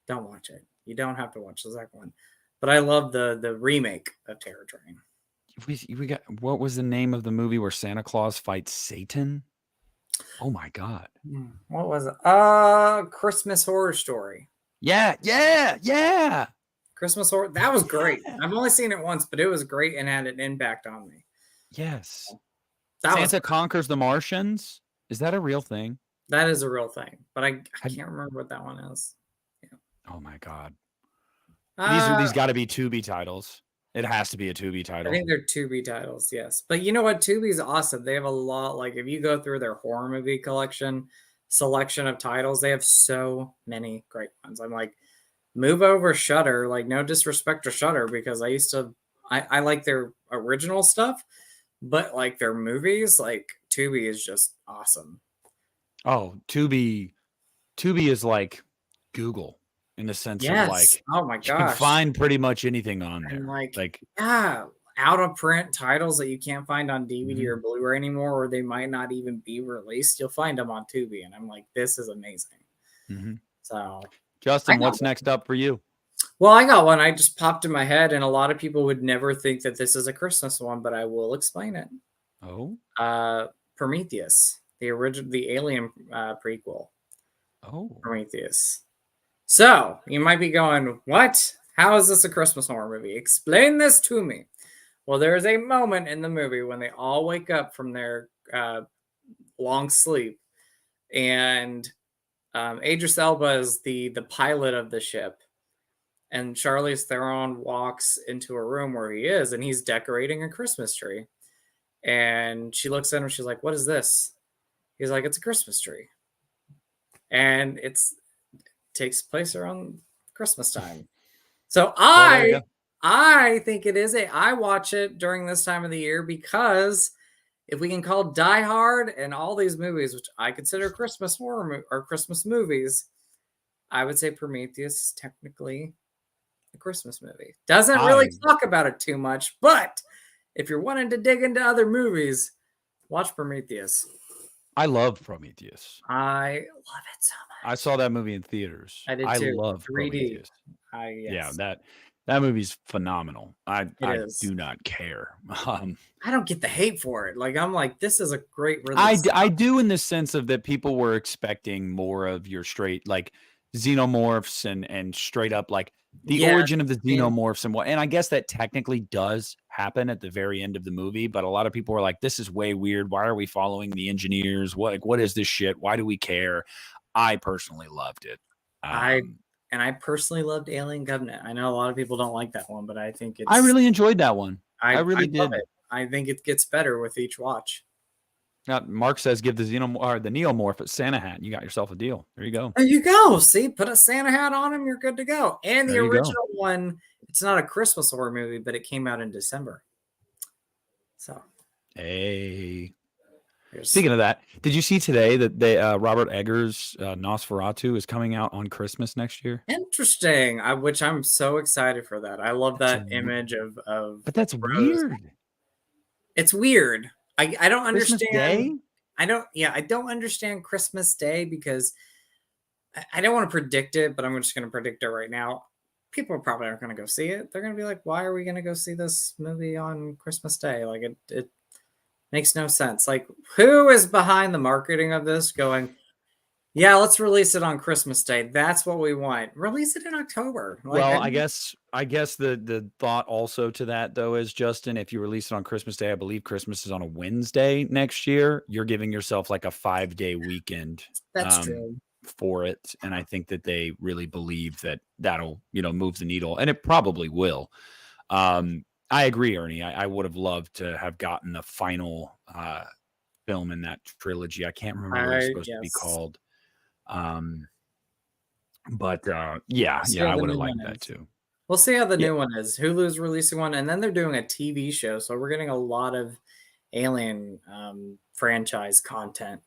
watch it. You don't have to watch the second one. But I love the remake of Terror Train. We got, what was the name of the movie where Santa Claus fights Satan? Oh my God. What was it? Christmas Horror Story. Yeah. Christmas Horror. That was great. Yeah. I've only seen it once, but it was great and had an impact on me. Yes. That Santa Conquers the Martians. Is that a real thing? That is a real thing, but I can't remember what that one is. Yeah. Oh my God. Uh, These got to be Tubi titles. It has to be a Tubi I title. think they're Tubi titles, yes. But you know what? Tubi's awesome. They have a lot. Like if you go through their horror movie selection of titles, they have so many great ones. I'm like, move over Shudder. Like no disrespect to Shudder because I like their original stuff, but like their movies, like Tubi is just awesome. Oh, Tubi is like Google in the sense of like, oh my you can gosh, find pretty much anything on there. and like yeah, out of print titles that you can't find on DVD or Blu-ray anymore, or they might not even be released. You'll find them on Tubi, and I'm like, this is amazing. So, Justin, what's next up for you? Well, I got one. I just popped in my head, and a lot of people would never think that this is a Christmas one, but I will explain it. Oh, Prometheus, the Alien prequel. Oh, Prometheus. So you might be going, what? How is this a Christmas horror movie? Explain this to me. Well, there is a moment in the movie when they all wake up from their long sleep, and Idris Elba is the pilot of the ship, and Charlize Theron walks into a room where he is, and he's decorating a Christmas tree. And she looks at him, she's like, "What is this?" He's like, "It's a Christmas tree." And it takes place around Christmas time. So I think it is I watch it during this time of the year because if we can call Die Hard and all these movies, which I consider Christmas horror or Christmas movies, I would say Prometheus is technically a Christmas movie. Doesn't really talk about it too much, but if you're wanting to dig into other movies, watch Prometheus. I love Prometheus. I love it so much. I saw that movie in theaters. I did too. I love 3D. Prometheus. Yes. Yeah, that movie's phenomenal. I is. do not care. I don't get the hate for it. Like I'm like, this is a great release. I do in the sense of that people were expecting more of your straight like xenomorphs and straight up like the origin of the xenomorphs and what. And I guess that technically does happen at the very end of the movie, but a lot of people were like, this is way weird. Why are we following the engineers? What is this shit? Why do we care? I personally loved it. I personally loved Alien Covenant. I know a lot of people don't like that one, but I think I really enjoyed that one. I really did. I think it gets better with each watch. Now, Mark says, give the neomorph a Santa hat. And you got yourself a deal. There you go. There you go. See, put a Santa hat on him. You're good to go. And the original one, it's not a Christmas horror movie, but it came out in December. So, hey. Speaking of that, did you see today that Robert Eggers' Nosferatu is coming out on Christmas next year? Interesting. Which I'm so excited for that. I love that image of. But that's weird. It's weird. I don't understand. Day? I don't understand Christmas Day because I don't want to predict it, but I'm just going to predict it right now. People probably aren't going to go see it. They're going to be like, why are we going to go see this movie on Christmas Day? Like it makes no sense. Like who is behind the marketing of this going, yeah, let's release it on Christmas Day. That's what we want. Release it in October. Like, well, I guess the thought also to that though is, Justin, if you release it on Christmas Day, I believe Christmas is on a Wednesday next year. You're giving yourself like a 5-day weekend. That's true. For it, and I think that they really believe that that'll move the needle, and it probably will. I agree, Ernie. I would have loved to have gotten the final film in that trilogy. I can't remember what it's supposed to be called. But yeah, I would have liked that too. We'll see how the new one is. Hulu's releasing one, and then they're doing a TV show, so we're getting a lot of Alien franchise content.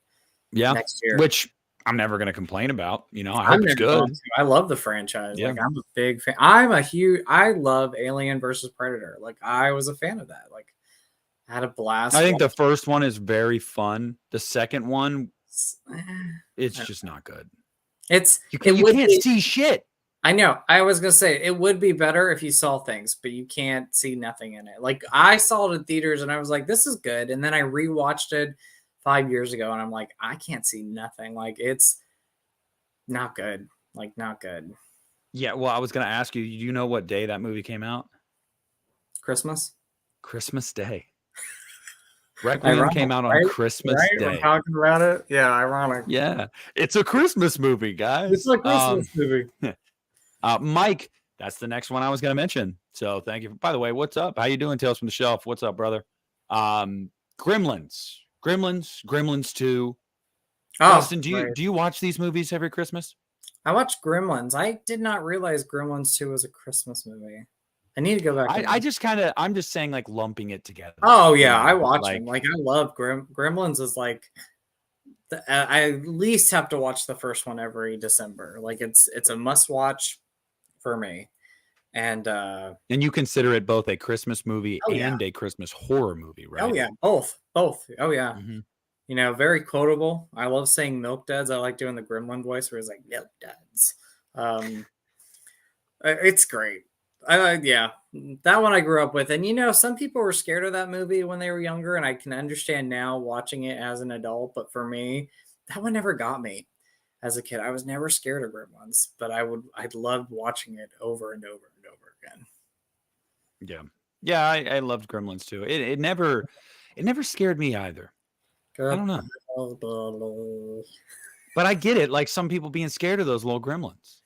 Yeah, next year, which I'm never going to complain about. I hope it's good. I love the franchise. Yeah. Like I'm a big fan. I love Alien versus Predator. Like I was a fan of that. Like I had a blast. I think the first one is very fun. The second one, it's just not good. You can't see shit. I know. I was gonna say it would be better if you saw things, but you can't see nothing in it. Like I saw it in theaters and I was like, this is good. And then I rewatched it 5 years ago and I'm like, I can't see nothing. Like it's not good. Like not good. Yeah, well, I was gonna ask you, do you know what day that movie came out? Christmas. Christmas Day. Requiem Ironic, came out on right? Christmas Right? We're Day. talking about it. Yeah, ironic. Yeah, it's a Christmas movie, It's guys. a Christmas movie. Mike, that's the next one I was going to mention. So thank you. By the way, what's up? How you doing, Tales from the Shelf? What's up, brother? Gremlins 2. Oh, Dustin, right. do you watch these movies every Christmas? I watched Gremlins. I did not realize Gremlins 2 was a Christmas movie. I need to go back. I'm just saying, like, lumping it together. Oh you yeah, know, I watch like, them. Like I love Gremlins. Is like I at least have to watch the first one every December. Like it's a must watch for me. And and you consider it both a Christmas movie oh yeah, and a Christmas horror movie, right? oh yeah, both. Oh yeah. Mm-hmm. You know, very quotable. I love saying milk duds. I like doing the Gremlin voice where it's like milk duds. Um, it's great. Yeah, that one I grew up with, and you know, some people were scared of that movie when they were younger, and I can understand now watching it as an adult. But for me, that one never got me as a kid. I was never scared of Gremlins, but I loved watching it over and over and over again. Yeah, yeah, I loved Gremlins too. It never scared me either. I don't know. But I get it. Like some people being scared of those little gremlins.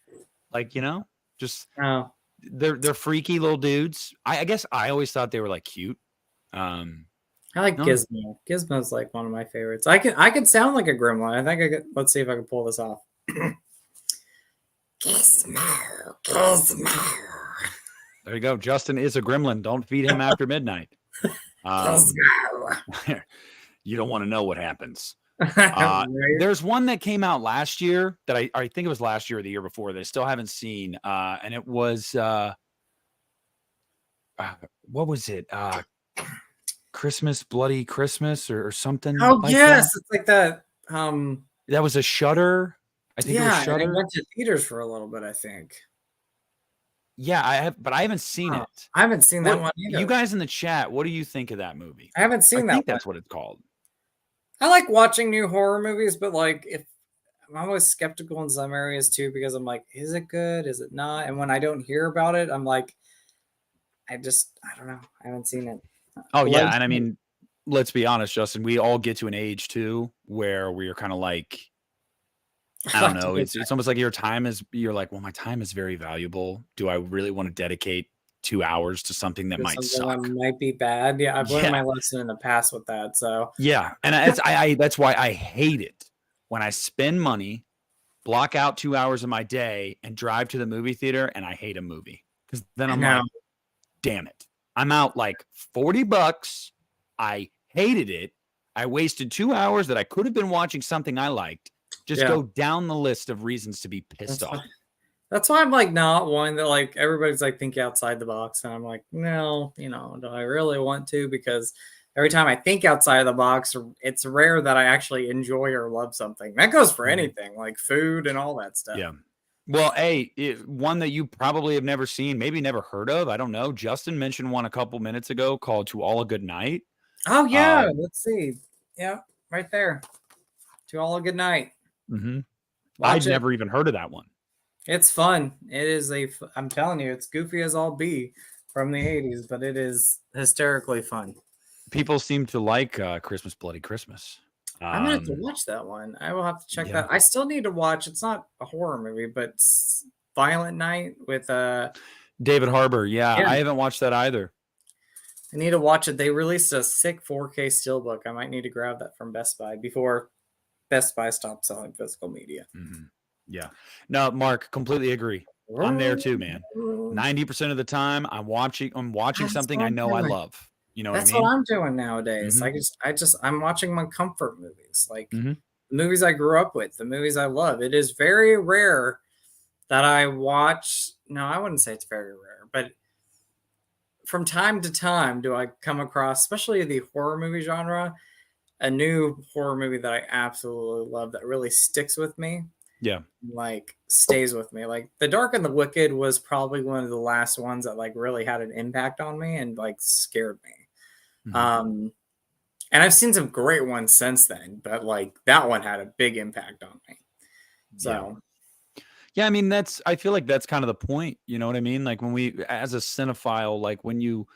Like, just Oh, they're freaky little dudes. I guess I always thought they were like cute. I like No. Gizmo. Gizmo's like one of my favorites. I could sound like a gremlin. I think I could. Let's see if I can pull this off. Gizmo, Gizmo, There you go. Justin is a gremlin. Don't feed him after midnight. Gizmo. You don't want to know what happens. Right? There's one that came out last year that I think it was last year or the year before that I still haven't seen. And it was what was it? Christmas, Bloody Christmas, or something. Oh like yes, that. it's like that. That was a Shudder. I think it was Yeah, and it Shudder. went to theaters for a little bit. I think. Yeah, but I haven't seen it. I haven't seen that one either. You guys in the chat, what do you think of that movie? I haven't seen I that think one. that's what it's called. I like watching new horror movies, but like if I'm always skeptical in some areas too because I'm like, is it good? Is it not? And when I don't hear about it, I'm like, I don't know. I haven't seen it. Oh yeah, and I mean, let's be honest, Justin. We all get to an age too where we're kind of like, I don't know. It's almost like you're like, well, my time is very valuable. Do I really want to dedicate 2 hours to something that might suck? That might be bad. Yeah, I've learned my lesson in the past with that. So yeah, and that's why I hate it when I spend money, block out 2 hours of my day, and drive to the movie theater, and I hate a movie because then I'm like, damn it, I'm out like $40. I hated it. I wasted 2 hours that I could have been watching something I liked. Just go down the list of reasons to be pissed off. That's why I'm like not one that like everybody's like think outside the box, and I'm like, no, do I really want to? Because every time I think outside of the box, it's rare that I actually enjoy or love something. That goes for anything, like food and all that stuff. Yeah. Well, one that you probably have never seen, maybe never heard of. I don't know. Justin mentioned one a couple minutes ago called "To All a Good Night." Oh yeah, let's see. Yeah, right there. To All a Good Night. Mm-hmm. I'd never even heard of that one. It's fun. It is I'm telling you, it's goofy as all be from the 80s, but it is hysterically fun. People seem to like Christmas, Bloody Christmas. I'm gonna have to watch that one. I will have to check that. I still need to watch. It's not a horror movie, but Violent Night with David Harbour. Yeah, I haven't watched that either. I need to watch it. They released a sick 4K steelbook. I might need to grab that from Best Buy before Best Buy stops selling physical media. Mm-hmm. Yeah. No, Mark, completely agree. I'm there too, man. 90% of the time, I'm watching something I know I love. You know That's what I mean? what I'm doing nowadays. Mm-hmm. I'm watching my comfort movies, like the movies I grew up with, the movies I love. It is very rare that I watch. No, I wouldn't say it's very rare, but from time to time, do I come across, especially the horror movie genre, a new horror movie that I absolutely love that really sticks with me. Yeah. like stays with me. Like The Dark and the Wicked was probably one of the last ones that like really had an impact on me and like scared me. Mhm. And I've seen some great ones since then, but like that one had a big impact on me. Yeah. So Yeah, I mean I feel like that's kind of the point, you know what I mean? Like when we as a cinephile, like when you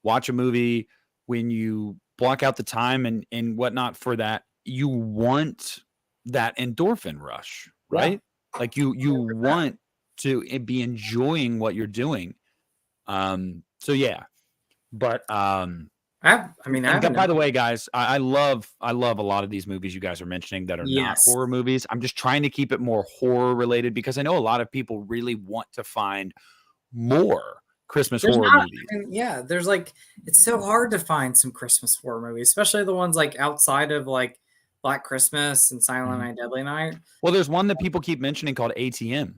watch a movie, when you block out the time and whatnot for that, you want that endorphin rush, yeah, right? Like you 100%. want to be enjoying what you're doing. So yeah. But I mean, I and haven't. by the way, guys, I love a lot of these movies you guys are mentioning that are not Yes, horror movies. I'm just trying to keep it more horror related because I know a lot of people really want to find more Christmas there's horror not. movies. I mean, yeah, there's like it's so hard to find some Christmas horror movies, especially the ones like outside of like Black Christmas and Silent Mhm. Night, Deadly Night. Well, there's one that people keep mentioning called ATM.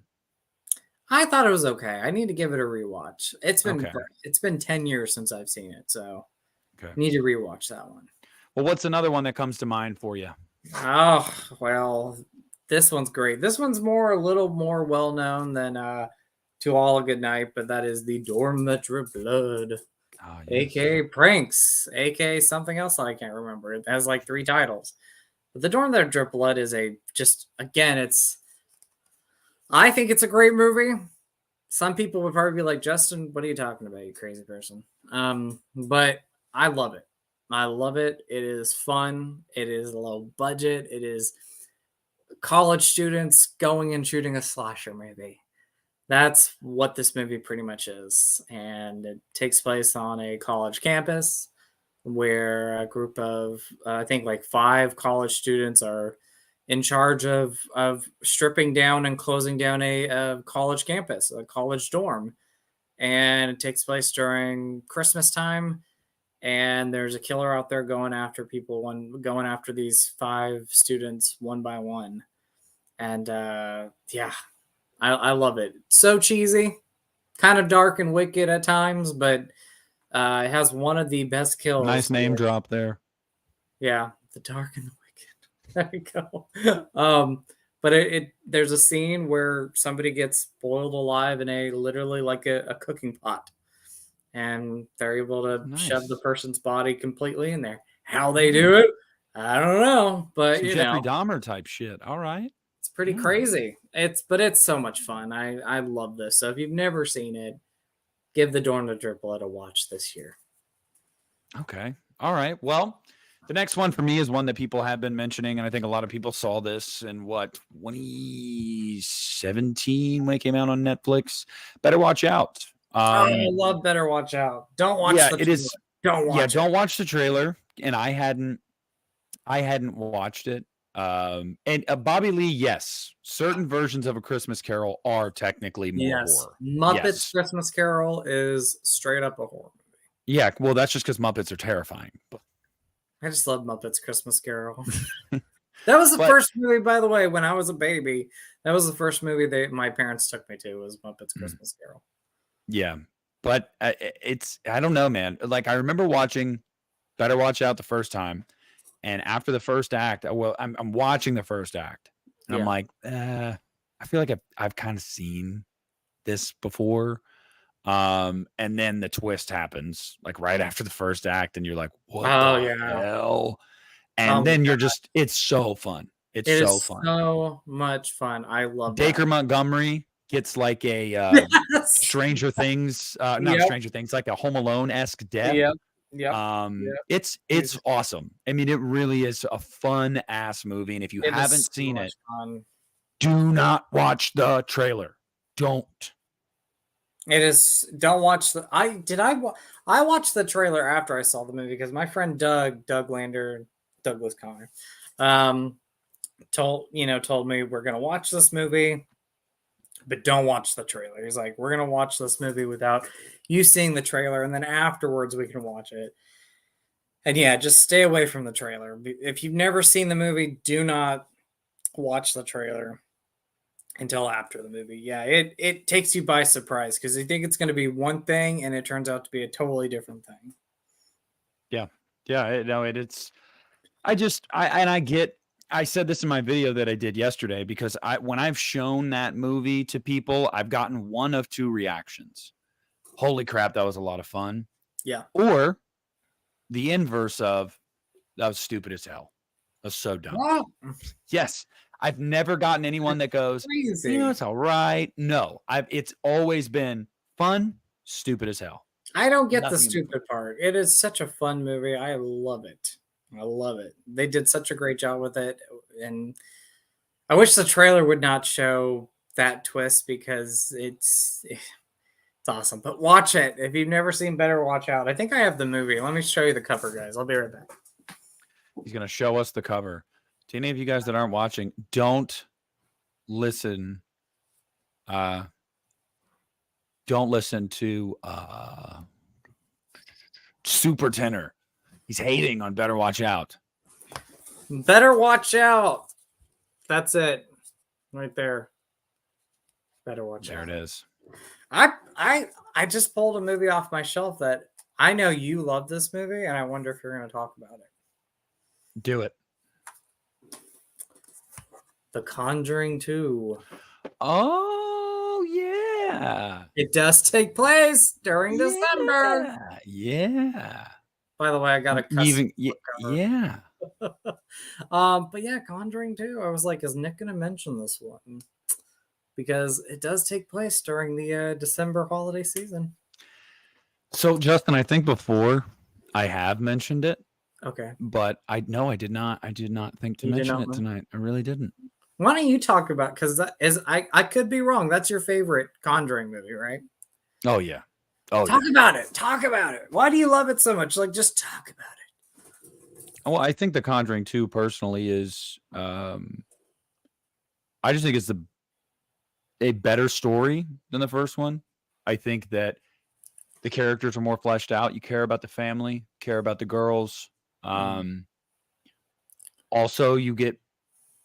I thought it was okay. I need to give it a rewatch. Okay. It's been 10 years since I've seen it, so Okay. I need to rewatch that one. Well, what's another one that comes to mind for you? Oh, well, this one's great. This one's a little more well known than To All a Good Night, but that is The Dorm That Drew Blood, Oh, yes. aka Pranks, aka something else that I can't remember. It has like 3 titles. But The Dorm That Drew Blood is a just again, I think it's a great movie. Some people would probably be like, Justin, what are you talking about, you crazy person? But I love it. I love it. It is fun. It is low budget. It is college students going and shooting a slasher movie. That's what this movie pretty much is. And it takes place on a college campus where a group of, I think, like 5 college students are in charge of stripping down and closing down a college campus, a college dorm. And it takes place during Christmas time. And there's a killer out there going after going after these 5 students one by one. And yeah, I love it. So cheesy, kind of dark and wicked at times, but it has one of the best kills. Nice name drop there. Yeah, the dark and the wicked. There we go. But there's a scene where somebody gets boiled alive in a literally like a cooking pot, and they're able to shove the Nice. person's body completely in there. How they do it, I don't know, but Some Jeffrey Dahmer type shit. All right. it's pretty Yeah. crazy. It's so much fun. I love this. So if you've never seen it, give The Dorm to Driplet a watch this year. Okay. All right. Well, the next one for me is one that people have been mentioning, and I think a lot of people saw this in 2017 when it came out on Netflix. Better watch out. I love Better Watch Out. Don't watch Yeah, the it trailer. is. Don't Yeah, watch it. don't watch the trailer. And I hadn't watched it. And Bobby Lee, yes, certain versions of A Christmas Carol are technically more Yes. horror. Muppets Yes. Christmas Carol is straight up a horror movie. Yeah, well, that's just because Muppets are terrifying. I just love Muppets Christmas Carol. That was the But first movie, by the way, when I was a baby. That was the first movie my parents took me to was Muppets Christmas Carol. yeah, but I don't know, man. Like I remember watching Better Watch Out the first time, and after the first act, well, I'm watching the first act, and I'm Yeah. like, I feel like I've kind of seen this before. And then the twist happens like right after the first act, and you're like, what Oh the yeah. hell? Oh And my then God. you're just, it's so fun. It's It so is fun. so much fun. I love Dacre that. Montgomery gets like a Yes. Stranger Things, not Yep. Stranger Things, like a Home Alone-esque death. Yep. Yep. Yep. It's awesome. I mean, it really is a fun ass movie. And if you It is haven't so seen much it, fun. do not watch the trailer. Don't. It is. Don't watch the. I watched the trailer after I saw the movie because my friend Doug Lander, Douglas Connor, um, told me we're gonna watch this movie, but don't watch the trailer. He's like, we're gonna watch this movie without you seeing the trailer, and then afterwards we can watch it. And yeah, just stay away from the trailer. If you've never seen the movie, do not watch the trailer until after the movie. Yeah, it takes you by surprise because you think it's going to be one thing and it turns out to be a totally different thing. Yeah. Yeah. No, it's, I get, I said this in my video that I did yesterday because when I've shown that movie to people, I've gotten one of two reactions. Holy crap, that was a lot of fun. Yeah. Or the inverse of, that was stupid as hell. That was so dumb. Wow. Yes. I've never gotten anyone that goes, Crazy. it's all right. No, it's always been fun, stupid as hell. I don't get the stupid part. It is such a fun movie. I love it. I love it. They did such a great job with it. And I wish the trailer would not show that twist because it's awesome. But watch it. If you've never seen Better Watch Out, I think I have the movie. Let me show you the cover, guys. I'll be right back. He's going to show us the cover. To any of you guys that aren't watching, don't listen. Don't listen to Super Tenor. He's hating on Better Watch Out. Better Watch Out. That's it. Right there. Better Watch Out. There it is. I just pulled a movie off my shelf that I know you love this movie, and I wonder if you're going to talk about it. Do it. The Conjuring 2. Oh, yeah. It does take place during December. Yeah. By the way, I got a custom yeah. But yeah, Conjuring 2. I was like, is Nick going to mention this one? Because it does take place during the December holiday season. So, Justin, I think before I have mentioned it. Okay. But I did not. I did not think to mention it tonight. I really didn't. Why don't you talk about, because I could be wrong. That's your favorite Conjuring movie, right? Oh, yeah. Oh, talk about it. Talk about it. Why do you love it so much? Like, just talk about it. Well, I think The Conjuring 2 personally is, I just think it's a better story than the first one. I think that the characters are more fleshed out. You care about the family, care about the girls. Also, you get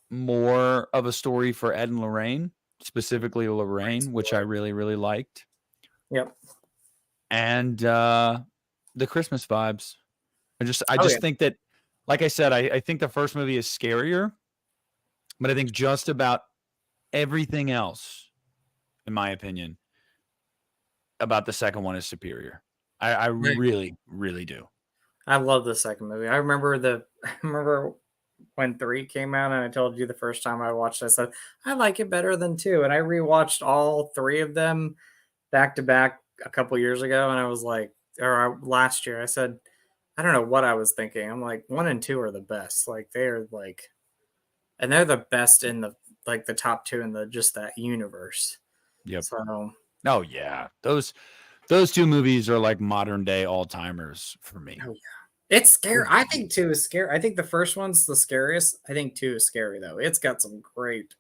more of a story for Ed and Lorraine, specifically Lorraine, which I really, really liked. Yep. And the Christmas vibes. I just think that, like I said, I think the first movie is scarier, but I think just about everything else, in my opinion, about the second one is superior. I really, really do. I love the second movie. I remember when 3 came out, and I told you the first time I watched it, I said, I like it better than 2. And I rewatched all 3 of them back to back a couple years ago. And I was like, last year, I said, I don't know what I was thinking. I'm like, 1 and 2 are the best. Like, they're like, and they're the best in the top 2 in just that universe. Yep. So, oh yeah, those 2 movies are like modern day all timers for me. Oh yeah. It's scary. I think 2 is scary. I think the first one's the scariest. I think 2 is scary, though. It's got some great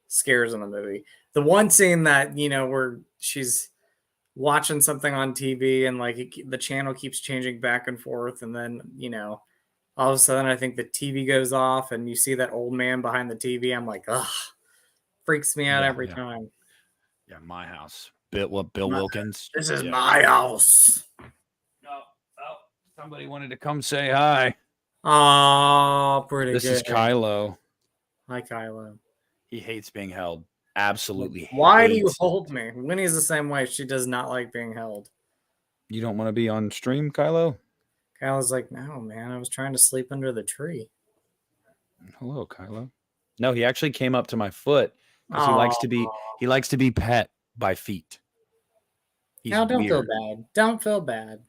scares in the movie. The one scene that, where she's watching something on TV and the channel keeps changing back and forth. And then, all of a sudden I think the TV goes off and you see that old man behind the TV. I'm like, ugh, freaks me out every time. Yeah, my house. Bill Wilkins. This is my house. Somebody wanted to come say hi. Oh, pretty good. This is Kylo. Hi, Kylo. He hates being held. Absolutely. Why do you hold me? Winnie's the same way. She does not like being held. You don't want to be on stream, Kylo? Kylo's like, no, man. I was trying to sleep under the tree. Hello, Kylo. No, he actually came up to my foot because he likes to be pet by feet. Don't feel bad. Don't feel bad.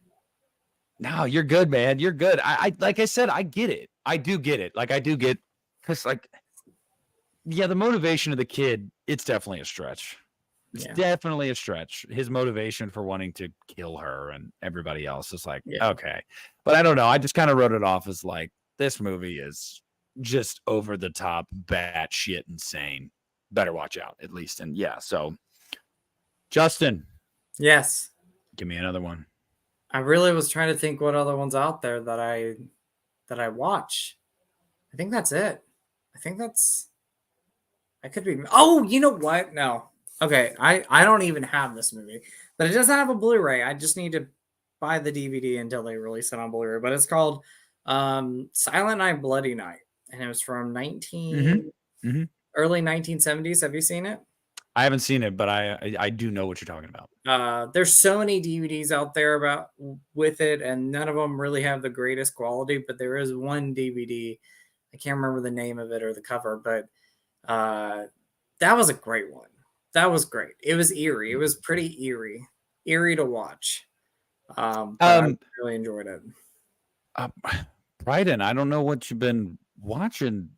No, you're good, man. You're good. I like I said, I get it. I do get it. I do get, because the motivation of the kid, it's definitely a stretch. It's definitely a stretch. His motivation for wanting to kill her and everybody else is okay. But I don't know. I just kind of wrote it off as this movie is just over the top, batshit insane. Better watch out, at least. And so Justin. Yes. Give me another one. I really was trying to think what other ones out there that I watch. I think that's it. I could be. Oh, you know what? No. Okay. I don't even have this movie, but it doesn't have a Blu-ray. I just need to buy the DVD until they release it on Blu-ray, but it's called Silent Night, Bloody Night. and it was from Mm-hmm. early 1970s. Have you seen it? I haven't seen it, but I do know what you're talking about. There's so many DVDs out there about with it, and none of them really have the greatest quality. But there is one DVD, I can't remember the name of it or the cover, but that was a great one. That was great. It was eerie. It was pretty eerie to watch. But I really enjoyed it. Bryden, I don't know what you've been watching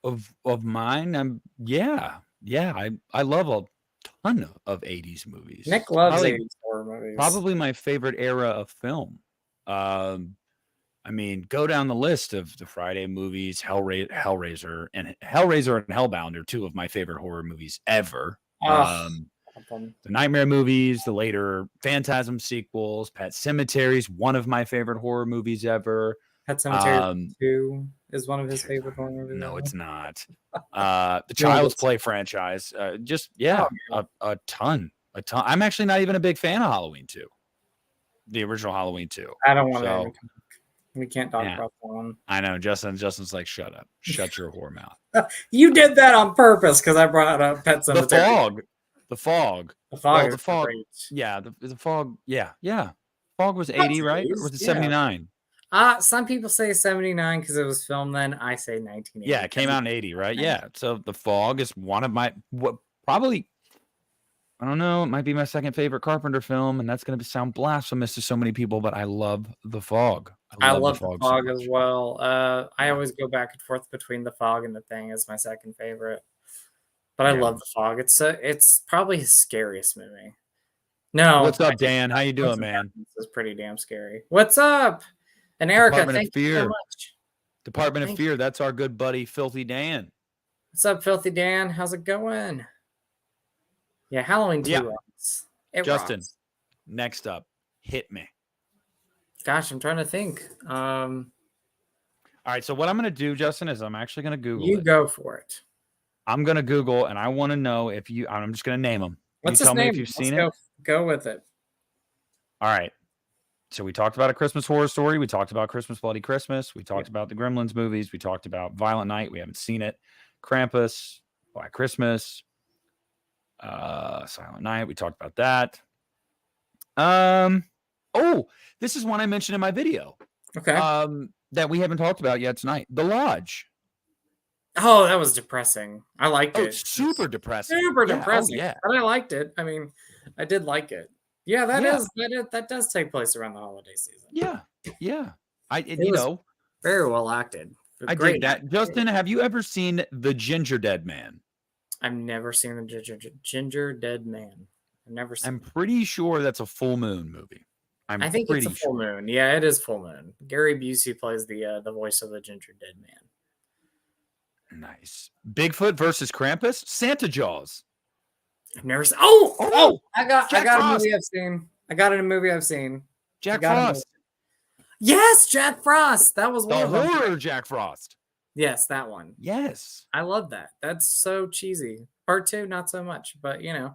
of mine. Yeah. I love a ton of 80s movies. Nick loves 80s horror movies. Probably my favorite era of film. I mean, go down the list of the Friday movies, Hellraiser and Hellbound are two of my favorite horror movies ever. The Nightmare movies, the later Phantasm sequels, Pet Sematary is one of my favorite horror movies ever. Pet Sematary 2 is one of his favorite horror movies. No, it's not. The Child's Play franchise. A ton. I'm actually not even a big fan of Halloween 2. The original Halloween 2. I don't want to. We can't talk about that one. I know. Justin's like, shut up. Shut your whore mouth. You did that on purpose because I brought up Pet Sematary. The Fog. Great. Yeah, the Fog. Yeah. Fog was 80, right? Or was it 79? Some people say 79 because it was filmed then. I say 1980. Yeah, it came out in 80, right? Yeah. So The Fog is one of my probably, I don't know, it might be my second favorite Carpenter film, and that's going to sound blasphemous to so many people, but I love The Fog. I love The Fog so as well. I always go back and forth between The Fog and The Thing as my second favorite. But I love The Fog. It's probably his scariest movie. No. What's up, Dan? How you doing, man? This is pretty damn scary. What's up? And Erica, thank you so much. Department of Fear. That's our good buddy, Filthy Dan. What's up, Filthy Dan? How's it going? Yeah, Halloween 2 rocks. Justin, next up, hit me. Gosh, I'm trying to think. All right, so what I'm going to do, Justin, is I'm actually going to Google it. You go for it. I'm going to Google, and I want to know if you... I'm just going to name them. What's you tell his name? Me if you've seen it. Go with it. All right. So we talked about A Christmas Horror Story. We talked about Christmas Bloody Christmas. We talked about the Gremlins movies. We talked about Violent Night. We haven't seen it. Krampus, Black Christmas, Silent Night. We talked about that. Oh, this is one I mentioned in my video. Okay. That we haven't talked about yet tonight. The Lodge. Oh, that was depressing. I liked it. Super depressing. Super depressing. Yeah. But I liked it. I mean, I did like it. Yeah, that does take place around the holiday season. Yeah. Very well acted. I did that. Justin, have you ever seen The Ginger Dead Man? I've never seen The Ginger Dead Man. I've never seen. I'm pretty sure that's a full moon movie. I think it's a full moon. Yeah, it is full moon. Gary Busey plays the voice of the Ginger Dead Man. Nice. Bigfoot versus Krampus. Santa Jaws. I've never seen. I got a movie I've seen. I got a movie I've seen. Jack Frost. Yes, Jack Frost. That was one of them. Horror Jack Frost. Yes, that one. Yes. I love that. That's so cheesy. Part 2, not so much, but Yeah.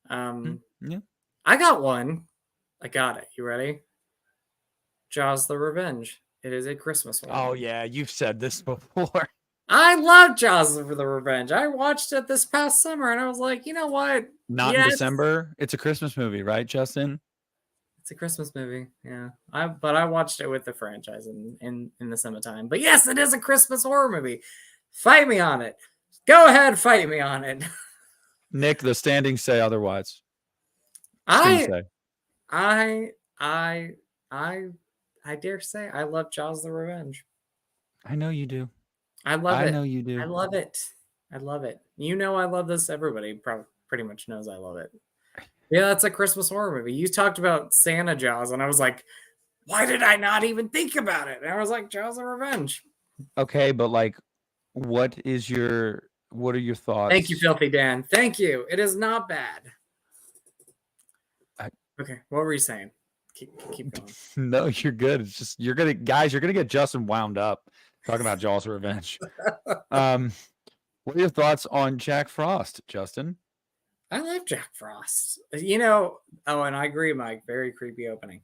I got one. I got it. You ready? Jaws the Revenge. It is a Christmas one. Oh, yeah. You've said this before. I love Jaws for the Revenge. I watched it this past summer and I was like, you know what? Not in December. It's a Christmas movie, right, Justin? It's a Christmas movie. Yeah. But I watched it with the franchise in the summertime. But yes, it is a Christmas horror movie. Fight me on it. Go ahead, fight me on it. Nick, the standings say otherwise. I dare say I love Jaws the Revenge. I know you do. I love it. I know you do. I love it. I love it. You know I love this. Everybody pretty much knows I love it. Yeah, that's a Christmas horror movie. You talked about Santa Jaws, and I was like, why did I not even think about it? And I was like, Jaws the Revenge. Okay, but what are your thoughts? Thank you, Filthy Dan. Thank you. It is not bad. Okay, what were you saying? Keep going. No, you're good. It's just you're gonna get Justin wound up talking about Jaws of Revenge. What are your thoughts on Jack Frost, Justin? I love Jack Frost. And I agree, Mike. Very creepy opening.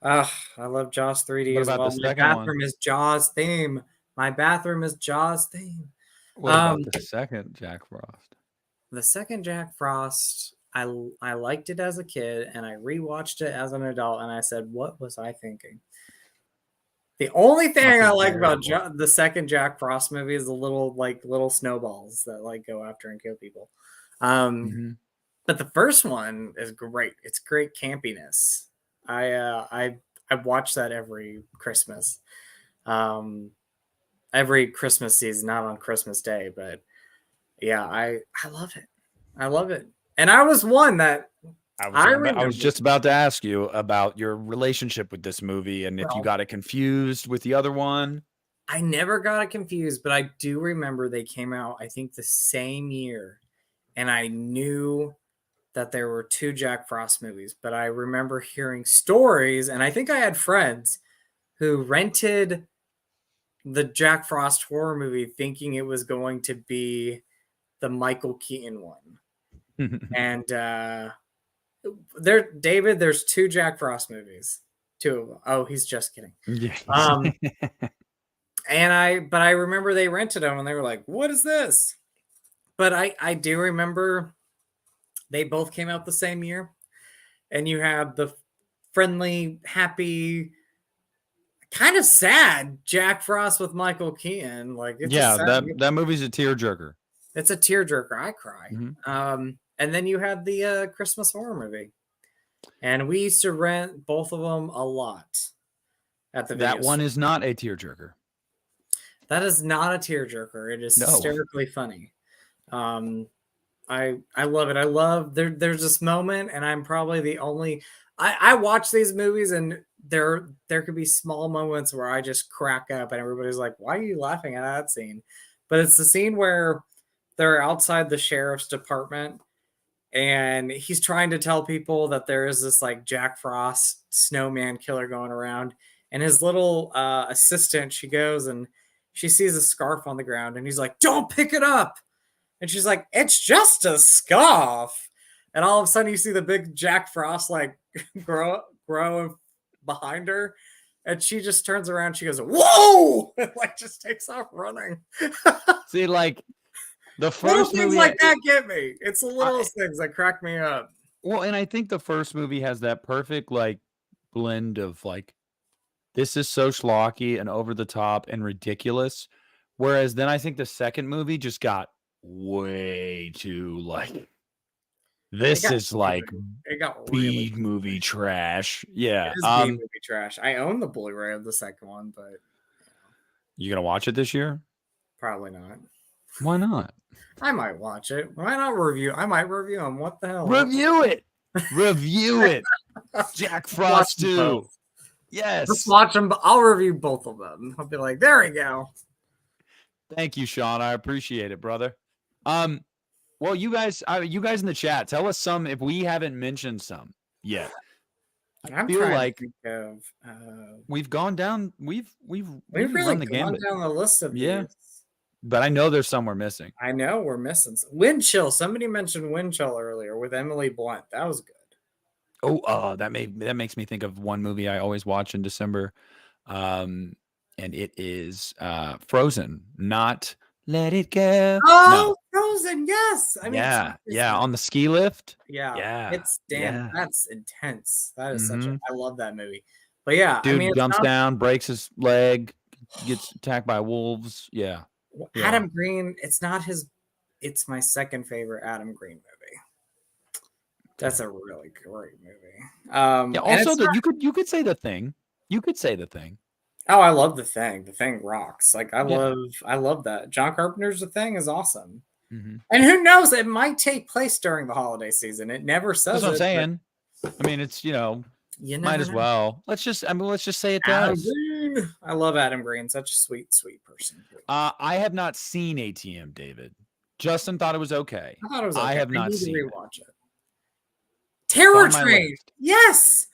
I love Jaws 3D what as about well. the second bathroom one? is Jaws theme. My bathroom is Jaws theme. What about the second Jack Frost? The second Jack Frost, I liked it as a kid, and I rewatched it as an adult, and I said, "What was I thinking?" The only thing I like about the second Jack Frost movie is the little snowballs that like go after and kill people. But the first one is great. It's great campiness. I watch that every Christmas. Every Christmas season, not on Christmas Day, but yeah, I love it. I love it. And I was one that I was just about to ask you about your relationship with this movie and if you got it confused with the other one. I never got it confused, but I do remember they came out, I think, the same year. And I knew that there were two Jack Frost movies, but I remember hearing stories, and I think I had friends who rented the Jack Frost horror movie thinking it was going to be the Michael Keaton one. And David, there's two Jack Frost movies. Two of them. Oh, he's just kidding. Yeah. But I remember they rented them and they were like, "What is this?" But I do remember they both came out the same year, and you have the friendly, happy, kind of sad Jack Frost with Michael Keaton. Like, it's that movie's a tearjerker. It's a tearjerker. I cry. And then you had the Christmas horror movie, and we used to rent both of them a lot at the. That one is not a tearjerker. That is not a tearjerker. It is hysterically funny. I love it. I love there's this moment, and I'm probably the only. I watch these movies, and there could be small moments where I just crack up, and everybody's like, "Why are you laughing at that scene?" But it's the scene where they're outside the sheriff's department, and he's trying to tell people that there is this like Jack Frost snowman killer going around, and his little assistant, she goes and she sees a scarf on the ground, and he's like, "Don't pick it up." And she's like, "It's just a scarf." And all of a sudden you see the big Jack Frost like grow behind her. And she just turns around. She goes, "Whoa!" And like just takes off running. See, like the first movie like that get me. It's the littlest things that crack me up. Well, and I think the first movie has that perfect like blend of like, this is so schlocky and over the top and ridiculous. Whereas then I think the second movie just got way too like, this is like it got B movie trash. Yeah. It is B movie trash. I own the Blu-ray of the second one, but you gonna watch it this year? Probably not. Why not? I might watch it. Why not review? I might review them. What the hell? Review it. Review it. Jack Frost 2. Yes. Just watch them. I'll review both of them. I'll be like, there we go. Thank you, Sean. I appreciate it, brother. Well, you guys in the chat, tell us some if we haven't mentioned some yet. I feel like to think of, we've gone down. We've really run the gone gambit down the list of these. But I know there's some we're missing. I know we're missing Wind Chill. Somebody mentioned Wind Chill earlier with Emily Blunt. That was good. Oh, that makes me think of one movie I always watch in December, and it is Frozen, not Let It Go. Oh, no. Frozen, yes. I mean, yeah, on the ski lift. Yeah. It's that's intense. That is such a. I love that movie. But yeah, dude jumps down, breaks his leg, gets attacked by wolves. Yeah. Adam Green. It's not his. It's my second favorite Adam Green movie. That's a really great movie. Also, you could say The Thing. You could say The Thing. Oh, I love The Thing. The Thing rocks. Like I love that. John Carpenter's The Thing is awesome. Mm-hmm. And who knows? It might take place during the holiday season. It never says. That's what I'm saying. I mean, it's you might as well. Let's just say it does. I love Adam Green. Such a sweet person. I have not seen ATM, David. Justin thought it was okay. I thought it was okay. I have not seen it. Rewatch it. Terror Train. Yes.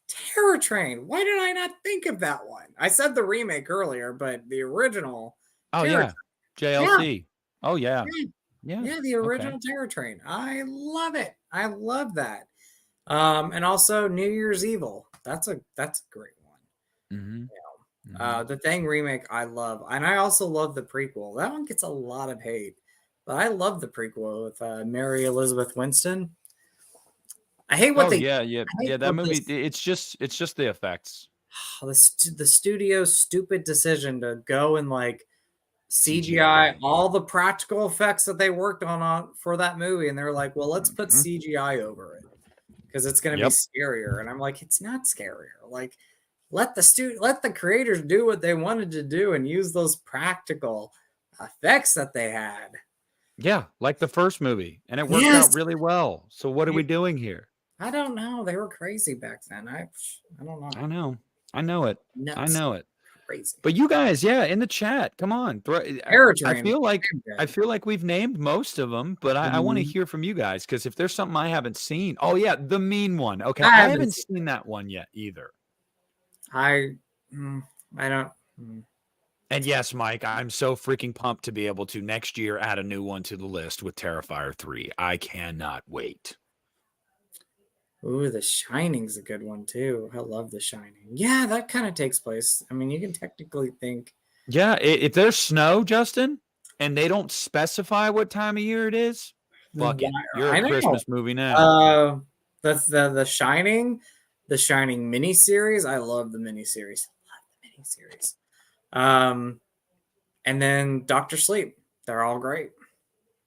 Terror Train. Why did I not think of that one? I said the remake earlier, but the original. Oh, yeah. JLC. Yeah. Oh, yeah. Yeah, the original Terror Train. I love it. I love that. And also New Year's Evil. That's a great one. Mm-hmm. The Thing remake, I love, and I also love the prequel. That one gets a lot of hate, but I love the prequel with Mary Elizabeth Winston. I hate what Oh they, yeah, I hate that what movie. this, It's just the effects. the studio's stupid decision to go and like CGI CGI. all the practical effects that they worked on for that movie, and they're like, well, let's put Mhm. CGI over it because it's going to be Yep. scarier. And I'm like, it's not scarier. Like, let the creators do what they wanted to do and use those practical effects that they had. Yeah, like the first movie, and it worked Yes. out really well. So what are we doing here? I don't know. They were crazy back then. I don't know. I know. I know it. I Nuts. know it. Crazy. But you guys, yeah, in the chat, come on. Terror I Train. feel like we've named most of them, but I want to hear from you guys because if there's something I haven't seen, oh yeah, the mean one. Okay, I I haven't haven't seen seen that one yet either. I don't. And yes, Mike, I'm so freaking pumped to be able to next year add a new one to the list with Terrifier 3. I cannot wait. Ooh, The Shining's a good one too. I love The Shining. Yeah, that kind of takes place. I mean, you can technically think. Yeah, if there's snow, Justin, and they don't specify what time of year it is, fuck it. You're a I know. Christmas movie now. That's the Shining, the Shining miniseries. I love the miniseries. And then Doctor Sleep. They're all great.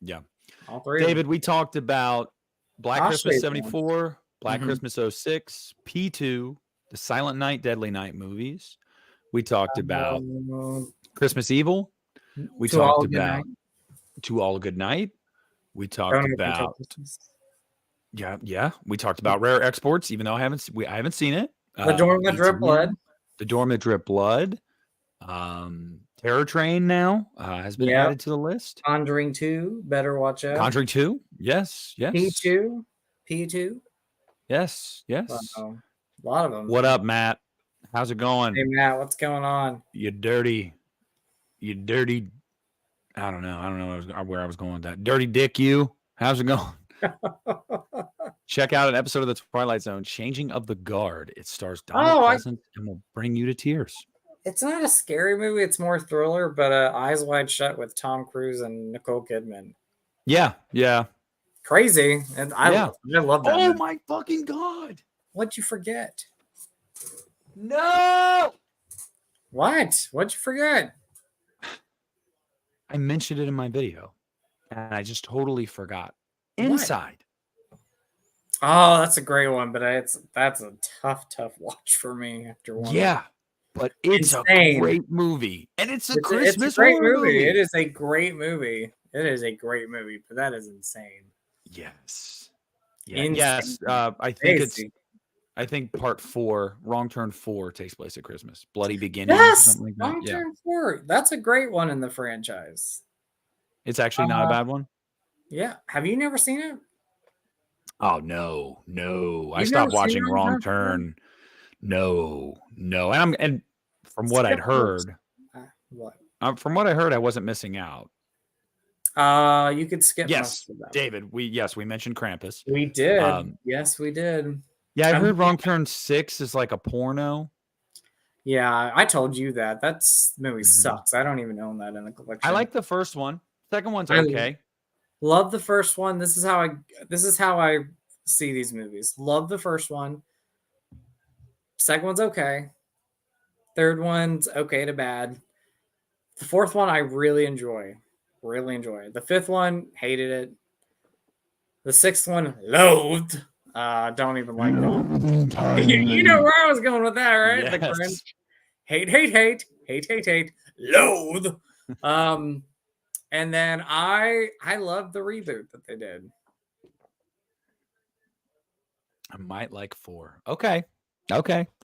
Yeah. All three of David, them. we talked about Black I'll show Christmas you the one. 74, Black Mhm. Christmas 06, P2, the Silent Night, Deadly Night movies. We talked about Christmas Evil. We To All talked a Good about Night. To All a Good Night. We talked Don't Open Till about Christmas. yeah. We talked about Rare Exports, even though I haven't seen it. The Dorm That Drip Blood. The Dorm That Drip Blood. Terror Train now has been Yep. added to the list. Conjuring 2, Better Watch Out. Conjuring 2, yes. P2. Yes. A lot of them. What up, Matt? How's it going? Hey, Matt, what's going on? You dirty. I don't know where I was going with that. Dirty dick, you. How's it going? Check out an episode of The Twilight Zone, Changing of the Guard. It stars Donald Pleasant and will bring you to tears. It's not a scary movie. It's more thriller, but Eyes Wide Shut with Tom Cruise and Nicole Kidman. Yeah. Crazy. And I love that. Oh, my fucking God. What'd you forget? No. What? What'd you forget? I mentioned it in my video, and I just totally forgot. Inside. Oh, that's a great one, but that's a tough watch for me after one. Yeah, but it's insane. A great movie, and it's a Christmas movie. It is a great movie. But that is insane. Yes. Yeah. Yes. I think part 4, Wrong Turn 4, takes place at Christmas. Bloody Beginning. Yes, something like that. Wrong Turn 4. That's a great one in the franchise. It's actually not a bad one. Yeah. Have you never seen it? Oh no. I stopped watching Wrong Turn. No. And from what I'd heard, from what I heard, I wasn't missing out. You could skip. Yes, David. We mentioned Krampus. We did. Yes, we did. Yeah, I heard Wrong Turn 6 is like a porno. Yeah, I told you that. That's movie sucks. I don't even own that in the collection. I like the first one. Second one's okay. Love the first one. This is how I see these movies. Love the first one. Second one's okay. Third one's okay to bad. The fourth one I really enjoy. The fifth one, hated it. The sixth one, loathed. Don't even like that. You know where I was going with that, right? Yes. The Grinch. Hate. Loathe. And then I love the reboot that they did. I might like 4. Okay.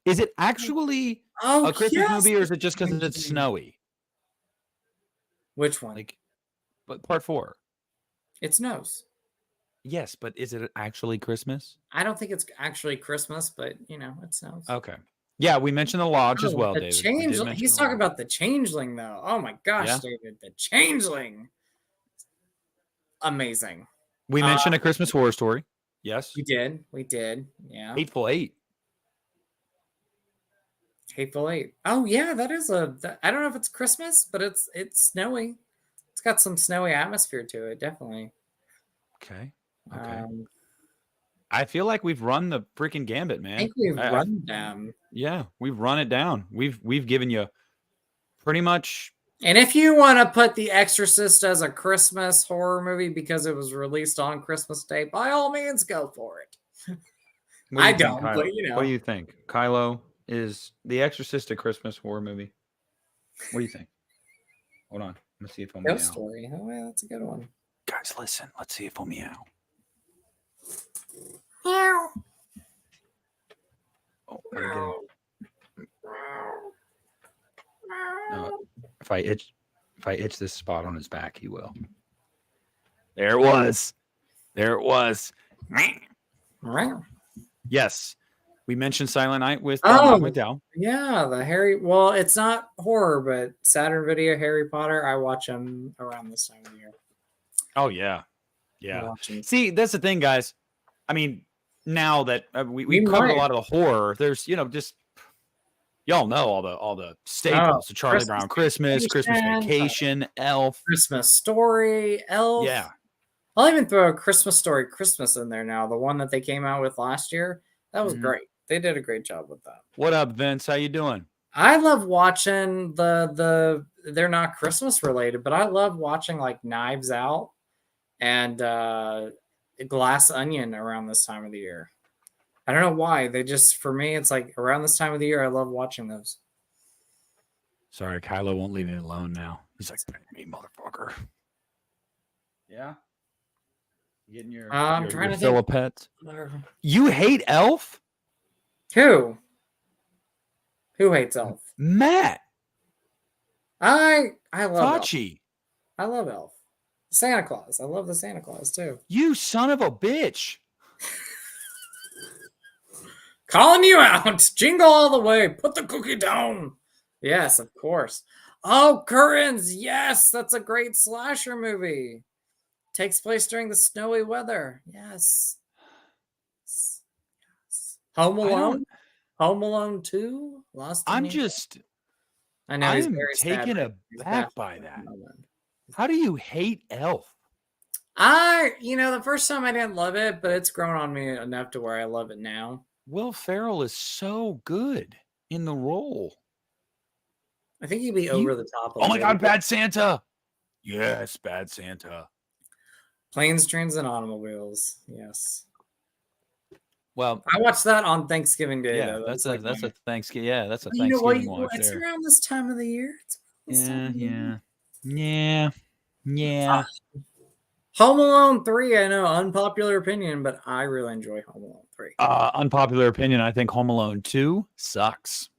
Is it actually a Christmas movie, or is it just because it's snowy? Which one? But part 4. It snows. Yes, but is it actually Christmas? I don't think it's actually Christmas, but it snows. Okay. Yeah, we mentioned the Lodge as well, David. He's talking about the Changeling, though. Oh my gosh, David, the Changeling. Amazing. We mentioned A Christmas Horror Story. Yes. We did. Yeah. Hateful Eight. Hateful Eight. Oh yeah, that is I don't know if it's Christmas, but it's snowy. It's got some snowy atmosphere to it, definitely. Okay. Um, I feel like we've run the freaking gambit, I man. think we've run them. Yeah, we've run it down. We've given you pretty much. And if you want to put The Exorcist as a Christmas horror movie because it was released on Christmas Day, by all means, go for it. What do I you think, don't, Kylo? but you What do know. you think, Kylo? Is The Exorcist a Christmas horror movie? What do you think? Hold on, let's see if I'll Ghost meow. Story. Oh, yeah, that's a good one. Guys, listen. Let's see if I'll meow. Meow. Oh, gotta get him. No, if I itch this spot on his back, he will. There it was. There it was. Meow. Yes, we mentioned Silent Night with Oh, McDowell. yeah, the Harry. Well, it's not horror, but Saturn Video Harry Potter. I watch them around this time of year. Oh yeah, I yeah. watch 'em. See, that's the thing, guys. I mean, now that we We covered a might. lot of the horror, there's just y'all know all the staples: the Charlie Christmas Brown Christmas, Christmas Vacation, Vacation, Elf. Christmas Story, Elf. Yeah. I'll even throw a Christmas Story Christmas in there now. The one that they came out with last year. That was Mhm. great. They did a great job with that. What up, Vince? How you doing? I love watching they're not Christmas related, but I love watching like Knives Out and Glass Onion around this time of the year. I don't know why. They just, for me, it's like around this time of the year, I love watching those. Sorry, Kylo won't leave me alone now. He's like, "Pay me, motherfucker." Yeah. Getting your I'm trying to fill think. of pets. You hate Elf? Who hates Elf? Matt I love Elf. Fachi. I love Elf. Santa Claus. I love the Santa Claus too. You son of a bitch. Calling you out. Jingle all the way. Put the cookie down. Yes, of course. Oh, Curtains. Yes, that's a great slasher movie. Takes place during the snowy weather. Yes. Home Alone. Home Alone 2. Lost. I'm just. I know he's I'm very sad. taken aback by that. How do you hate Elf? The first time I didn't love it, but it's grown on me enough to where I love it now. Will Ferrell is so good in the role. I think he'd be over the top. Oh my God, Bad Santa. Yes, Bad Santa. Planes, Trains, and Automobiles. Yes. Well, I watched that on Thanksgiving Day. Yeah, though. that's a Thanksgiving. Yeah, that's a You know Thanksgiving what? watch It's there. around this time of the year. Yeah. Home Alone 3, I know, unpopular opinion, but I really enjoy Home Alone 3. Unpopular opinion, I think Home Alone 2 sucks.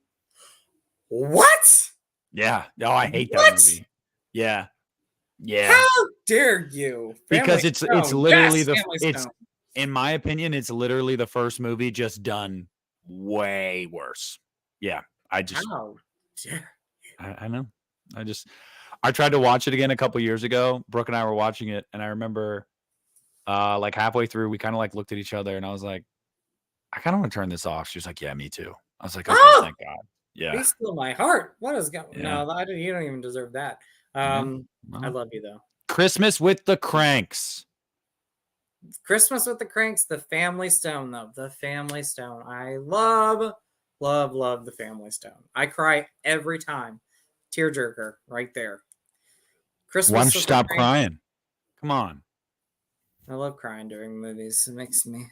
What? Yeah. Oh, I hate that movie. Yeah. How dare you? Because it's literally in my opinion, it's literally the first movie just done way worse. Yeah. How dare you? I know. I tried to watch it again a couple years ago. Brooke and I were watching it, and I remember like halfway through, we kind of like looked at each other, and I was like, I kind of want to turn this off. She was like, yeah, me too. I was like, okay, thank God. Yeah. Be still my heart. What is going on? Yeah. No, you don't even deserve that. Well, I love you, though. Christmas with the Cranks. Christmas with the Cranks, the Family Stone, though. The Family Stone. I love the Family Stone. I cry every time. Tearjerker right there. Christmas. Why don't you stop crying? Come on. I love crying during movies. It makes me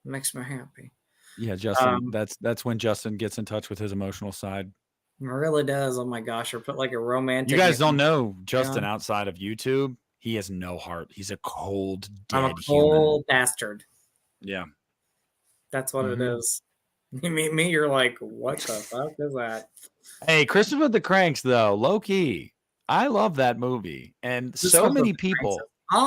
happy. Yeah, Justin. That's when Justin gets in touch with his emotional side. It really does. Oh my gosh! Or put like a romantic. You guys don't know Justin outside of YouTube. He has no heart. He's a cold, dead I'm a cold human. bastard. Yeah. That's what it is. You meet me, you're like, what the fuck is that? Hey, Christmas with the Cranks, though, low key. I love that movie. And so many people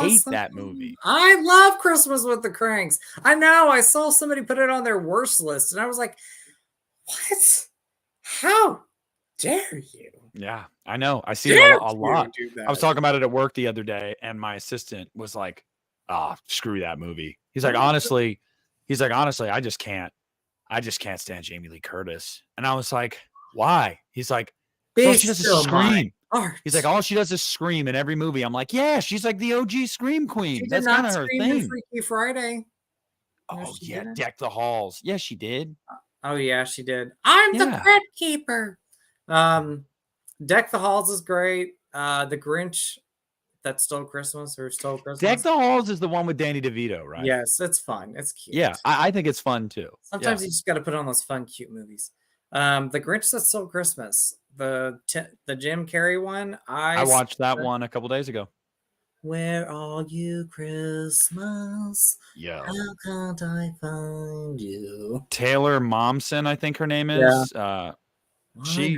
hate that movie. I love Christmas with the Cranks. I know. I saw somebody put it on their worst list, and I was like, what? How dare you? Yeah, I know. I see it a lot. I was talking about it at work the other day, and my assistant was like, screw that movie. He's like, honestly, I just can't stand Jamie Lee Curtis. And I was like, Why? He's like, because all Be she does is still my scream. art. He's like, all she does is scream in every movie. I'm like, yeah, she's like the OG scream She queen. did That's not kind of her scream in thing. Freaky Friday. No, Oh she yeah, didn't. Deck the Halls. Yes, she did. Oh yeah, she did. I'm the Yeah. Crypt Keeper. Deck the Halls is great. The Grinch, That's Still Christmas or Still Deck Christmas. the Halls is the one with Danny DeVito, right? Yes, it's fun. It's cute. Yeah, I think it's fun too. Sometimes Yeah. you just got to put on those fun, cute movies. The Grinch That's Still Christmas. The Jim Carrey one. I watched that one a couple days ago. Where are you, Christmas? Yeah. How can't I find you? Taylor Momsen, I think her name Yeah. is. She's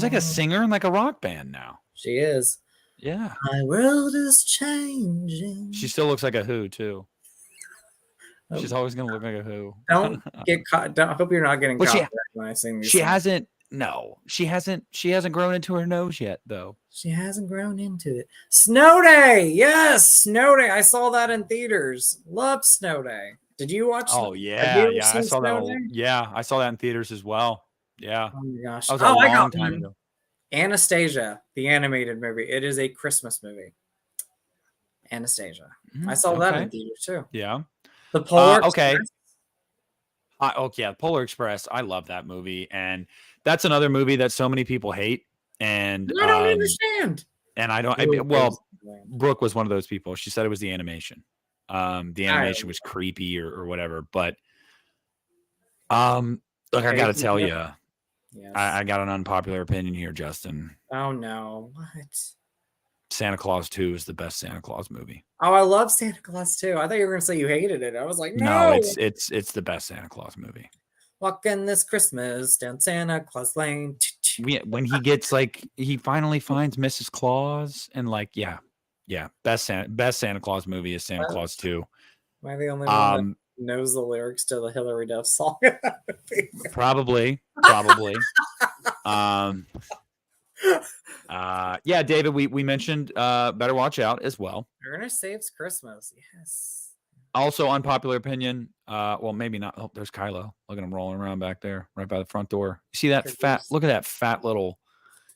like a singer in like a rock band now. She is. Yeah. My world is changing. She still looks like a Who too. Oh. She's always gonna look like a Who. Don't get caught. I hope you're not getting But caught when I sing these. She songs. hasn't. No, she hasn't. She hasn't grown into her nose yet, though. She hasn't grown into it. Snow Day, yes, Snow Day. I saw that in theaters. Loved Snow Day. Did you watch? Oh Have yeah, you ever yeah. I seen saw Snow that. Day? Yeah, I saw that in theaters as well. Yeah, Oh my gosh. that was a I long got time one. ago. Anastasia, the animated movie. It is a Christmas movie. Anastasia. I saw that in theaters too. Yeah. The Polar okay. Express. Yeah, Polar Express. I love that movie, and that's another movie that so many people hate. And I don't understand. And I don't. Brooke was one of those people. She said it was the animation. The animation was creepy or whatever. But look, I got to tell you, yes. I got an unpopular opinion here, Justin. Oh no! What? Santa Claus 2 is the best Santa Claus movie. Oh, I love Santa Claus 2. I thought you were going to say you hated it. I was like, no, it's the best Santa Claus movie. Walking this Christmas down Santa Claus Lane. When he gets he finally finds Mrs. Claus and best Santa Claus movie is Santa Claus 2. Am I the only one that knows the lyrics to the Hillary Duff song? Probably. Yeah, David, we mentioned Better Watch Out as well. Ernest Saves Christmas. Yes. Also, unpopular opinion. Well, maybe not. Oh, there's Kylo. Look at him rolling around back there, right by the front door. You see that fat? Look at that fat little.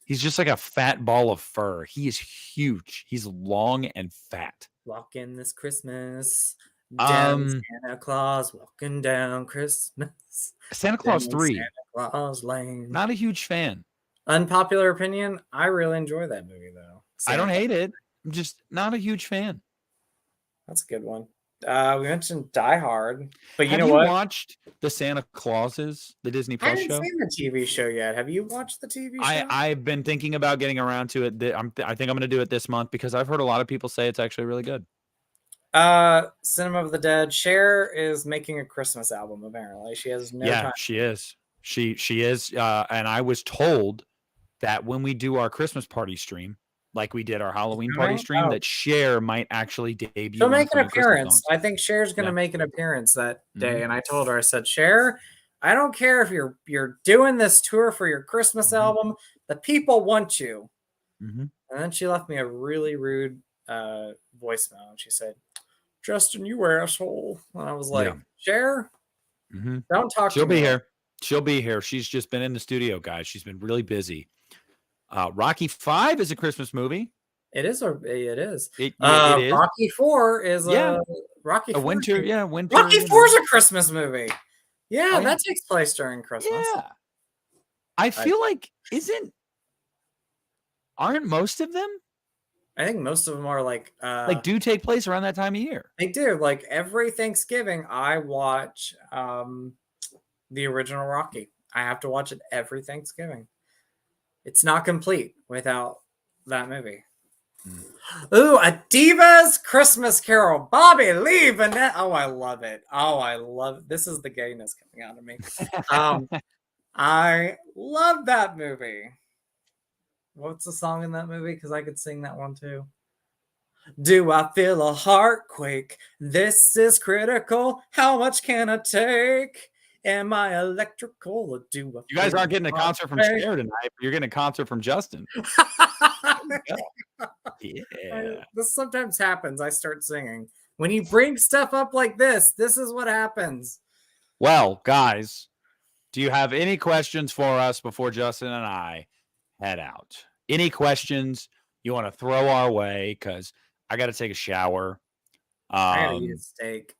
He's just like a fat ball of fur. He is huge. He's long and fat. Walking this Christmas down Santa Claus, walking down Christmas. Santa Claus 3. Santa Claus Lane. Not a huge fan. Unpopular opinion. I really enjoy that movie though. I don't hate it. I'm just not a huge fan. That's a good one. We mentioned Die Hard, but you know what? Have you watched the Santa Clauses, the Disney Plus show? I haven't seen the TV show yet. Have you watched the TV show? I've been thinking about getting around to it. I think I'm going to do it this month because I've heard a lot of people say it's actually really good. Cinema of the Dead. Cher is making a Christmas album. Apparently, she has no time. She is. She is. And I was told that when we do our Christmas party stream, like we did our Halloween party stream, that Cher might actually debut. She'll make an appearance. I think Cher's going to make an appearance that day. And I told her, I said, Cher, I don't care if you're doing this tour for your Christmas album. The people want you. And then she left me a really rude voicemail. And she said, Justin, you asshole. And I was like, Cher, don't talk to me. She'll be here. She'll be here. She's just been in the studio, guys. She's been really busy. Rocky 5 is a Christmas movie. It is. It is. It is. Rocky 4 is Rocky 4. Winter. Rocky 4 is a Christmas movie. Yeah, that takes place during Christmas. Yeah. I feel like aren't most of them? I think most of them are do take place around that time of year. They do. Like every Thanksgiving, I watch the original Rocky. I have to watch it every Thanksgiving. It's not complete without that movie. Ooh, A Diva's Christmas Carol. Bobby Lee Vanette. Oh, I love it. This is the gayness coming out of me. I love that movie. What's the song in that movie? Because I could sing that one too. Do I feel a heart quake? This is critical. How much can I take? Am I electrical or do I? You guys aren't getting a concert from Cher tonight. You're getting a concert from Justin. Yeah. This sometimes happens. I start singing. When you bring stuff up like this is what happens. Well, guys, do you have any questions for us before Justin and I head out? Any questions you want to throw our way? Because I got to take a shower. I gotta eat a steak.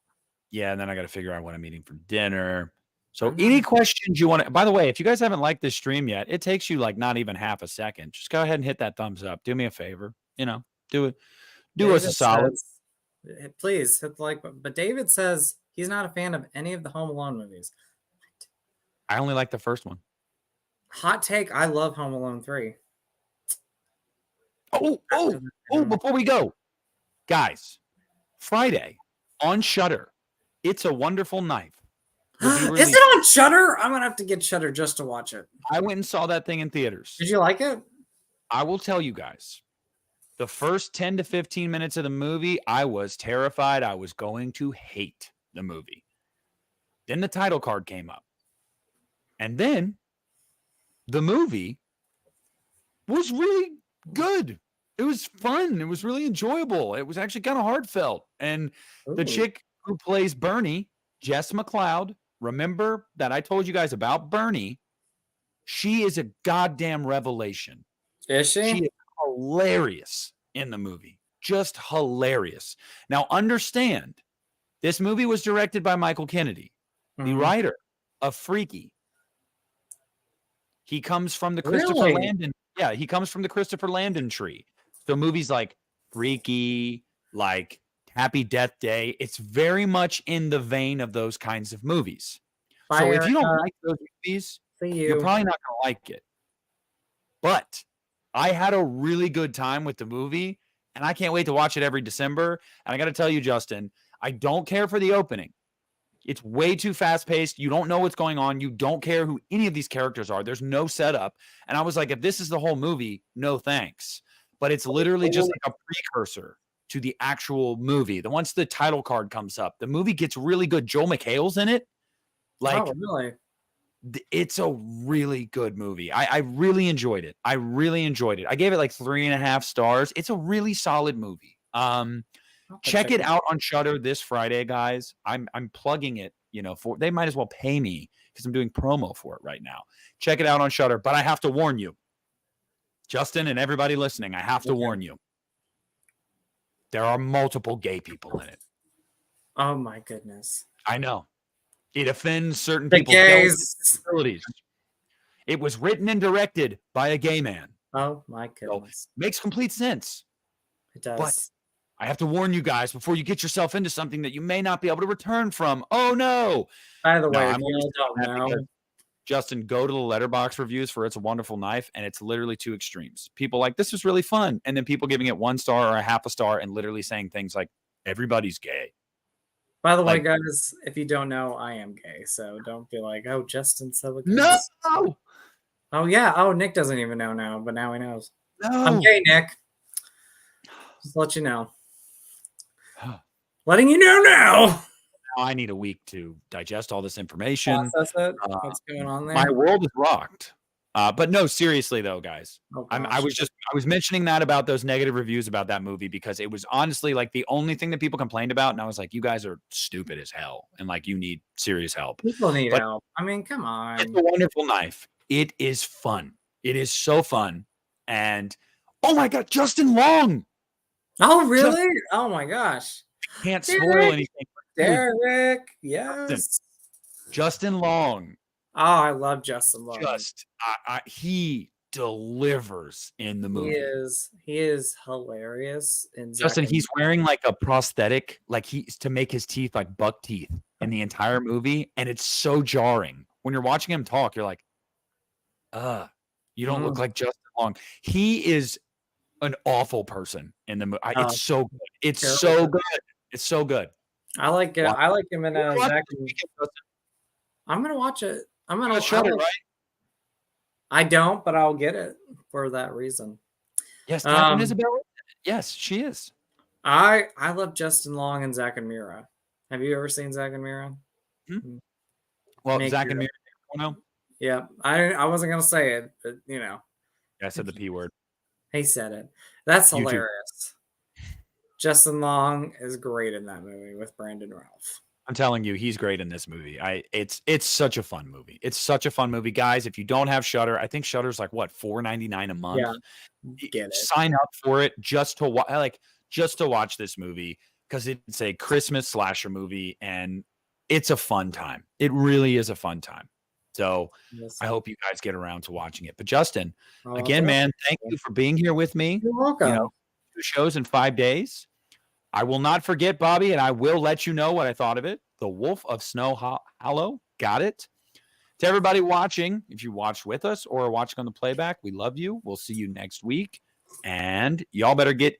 Yeah, and then I got to figure out what I'm eating for dinner. So I'm any not- questions you want to, by the way, if you guys haven't liked this stream yet, it takes you like not even half a second. Just go ahead and hit that thumbs up. Do me a favor. Do it. Do us a David solid. says, please hit the like button. But David says he's not a fan of any of the Home Alone movies. I only like the first one. Hot take, I love Home Alone 3. Before we go, guys, Friday on Shudder, It's a Wonderful Knife. Is it on Shudder? I'm gonna have to get Shudder just to watch it. I went and saw that thing in theaters. Did you like it? I will tell you guys, the first 10 to 15 minutes of the movie, I was terrified I was going to hate the movie. Then the title card came up. And then the movie was really good. It was fun. It was really enjoyable. It was actually kind of heartfelt. And the chick who plays Bernie, Jess McLeod, remember that I told you guys about Bernie? She is a goddamn revelation. Is she? She is hilarious in the movie. Just hilarious. Now, understand, this movie was directed by Michael Kennedy, the writer of Freaky. He comes from the Christopher Landon. Yeah, he comes from the Christopher Landon tree. So movies like Freaky, like Happy Death Day, it's very much in the vein of those kinds of movies. So if you don't like those movies, you're probably not going to like it. But I had a really good time with the movie, and I can't wait to watch it every December. And I got to tell you, Justin, I don't care for the opening. It's way too fast-paced. You don't know what's going on. You don't care who any of these characters are. There's no setup. And I was like, if this is the whole movie, no thanks. But it's literally just like a precursor to the actual movie. Once the title card comes up, the movie gets really good. Joel McHale's in it. Like, oh, really? It's a really good movie. I really enjoyed it. I gave it like 3.5 stars. It's a really solid movie. Check it out on Shudder this Friday, guys. I'm plugging it, for they might as well pay me because I'm doing promo for it right now. Check it out on Shudder, but I have to warn you, Justin and everybody listening, I have to warn you. There are multiple gay people in it. Oh my goodness. I know. It offends certain the people. Gays. It was written and directed by a gay man. Oh my goodness. So, makes complete sense. It does. But I have to warn you guys before you get yourself into something that you may not be able to return from. Oh no. By the way, if you don't know, Justin, go to the Letterboxd reviews for It's a Wonderful Knife, and it's literally two extremes. People like, this was really fun, and then people giving it 1 star or a half a star and literally saying things like, everybody's gay. By the way, guys, if you don't know, I am gay, so don't be like, oh, Justin said it. No! Oh, yeah. Oh, Nick doesn't even know now, but now he knows. No. I'm gay, Nick. Just let you know. Letting you know now. I need a week to digest all this information. Process it. What's going on there? My world is rocked. But no, seriously though, guys, I was mentioning that about those negative reviews about that movie because it was honestly like the only thing that people complained about. And I was like, you guys are stupid as hell. And like, you need serious help. People need help. I mean, come on. It's a Wonderful Knife. It is fun. It is so fun. And oh my God, Justin Long. Oh, really? Oh my gosh. Can't spoil anything. Derek. Yes. Justin Long. Oh, I love Justin Long. He delivers in the movie. He is hilarious. Justin, he's wearing like a prosthetic, like he's to make his teeth like buck teeth in the entire movie, and it's so jarring when you're watching him talk. You're like, you don't look like Justin Long. He is an awful person in the movie. It's so good. It's so good. It's so good. I like it. I like him in Zach. I'm gonna watch it. I'm gonna shut it, right? I don't, but I'll get it for that reason. Yes, Catherine Isabel. Yes, she is. I love Justin Long and Zach and Mira. Have you ever seen Zach and Mira? Mm-hmm. Well, Zach and Mira. Yeah, I wasn't gonna say it, but Yeah, I said the P word. He said it. That's hilarious. Justin Long is great in that movie with Brandon Ralph. I'm telling you, he's great in this movie. It's such a fun movie. It's such a fun movie, guys. If you don't have Shudder, I think Shudder's like what, $4.99 a month. Yeah, get it. Sign up for it just to watch this movie because it's a Christmas slasher movie and it's a fun time. It really is a fun time. So I hope you guys get around to watching it. But Justin, again, man, thank you for being here with me. You're welcome. 2 shows in 5 days. I will not forget, Bobby, and I will let you know what I thought of it. The Wolf of Snow Hollow. Got it. To everybody watching, if you watched with us or are watching on the playback, we love you. We'll see you next week. And y'all better get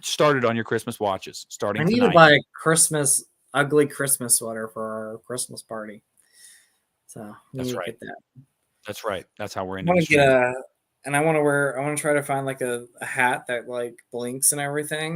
started on your Christmas watches starting tonight. I need to buy a ugly Christmas sweater for our Christmas party. So that's right. Get that. That's right. That's how we're in. I want to get I want to try to find like a hat that like blinks and everything.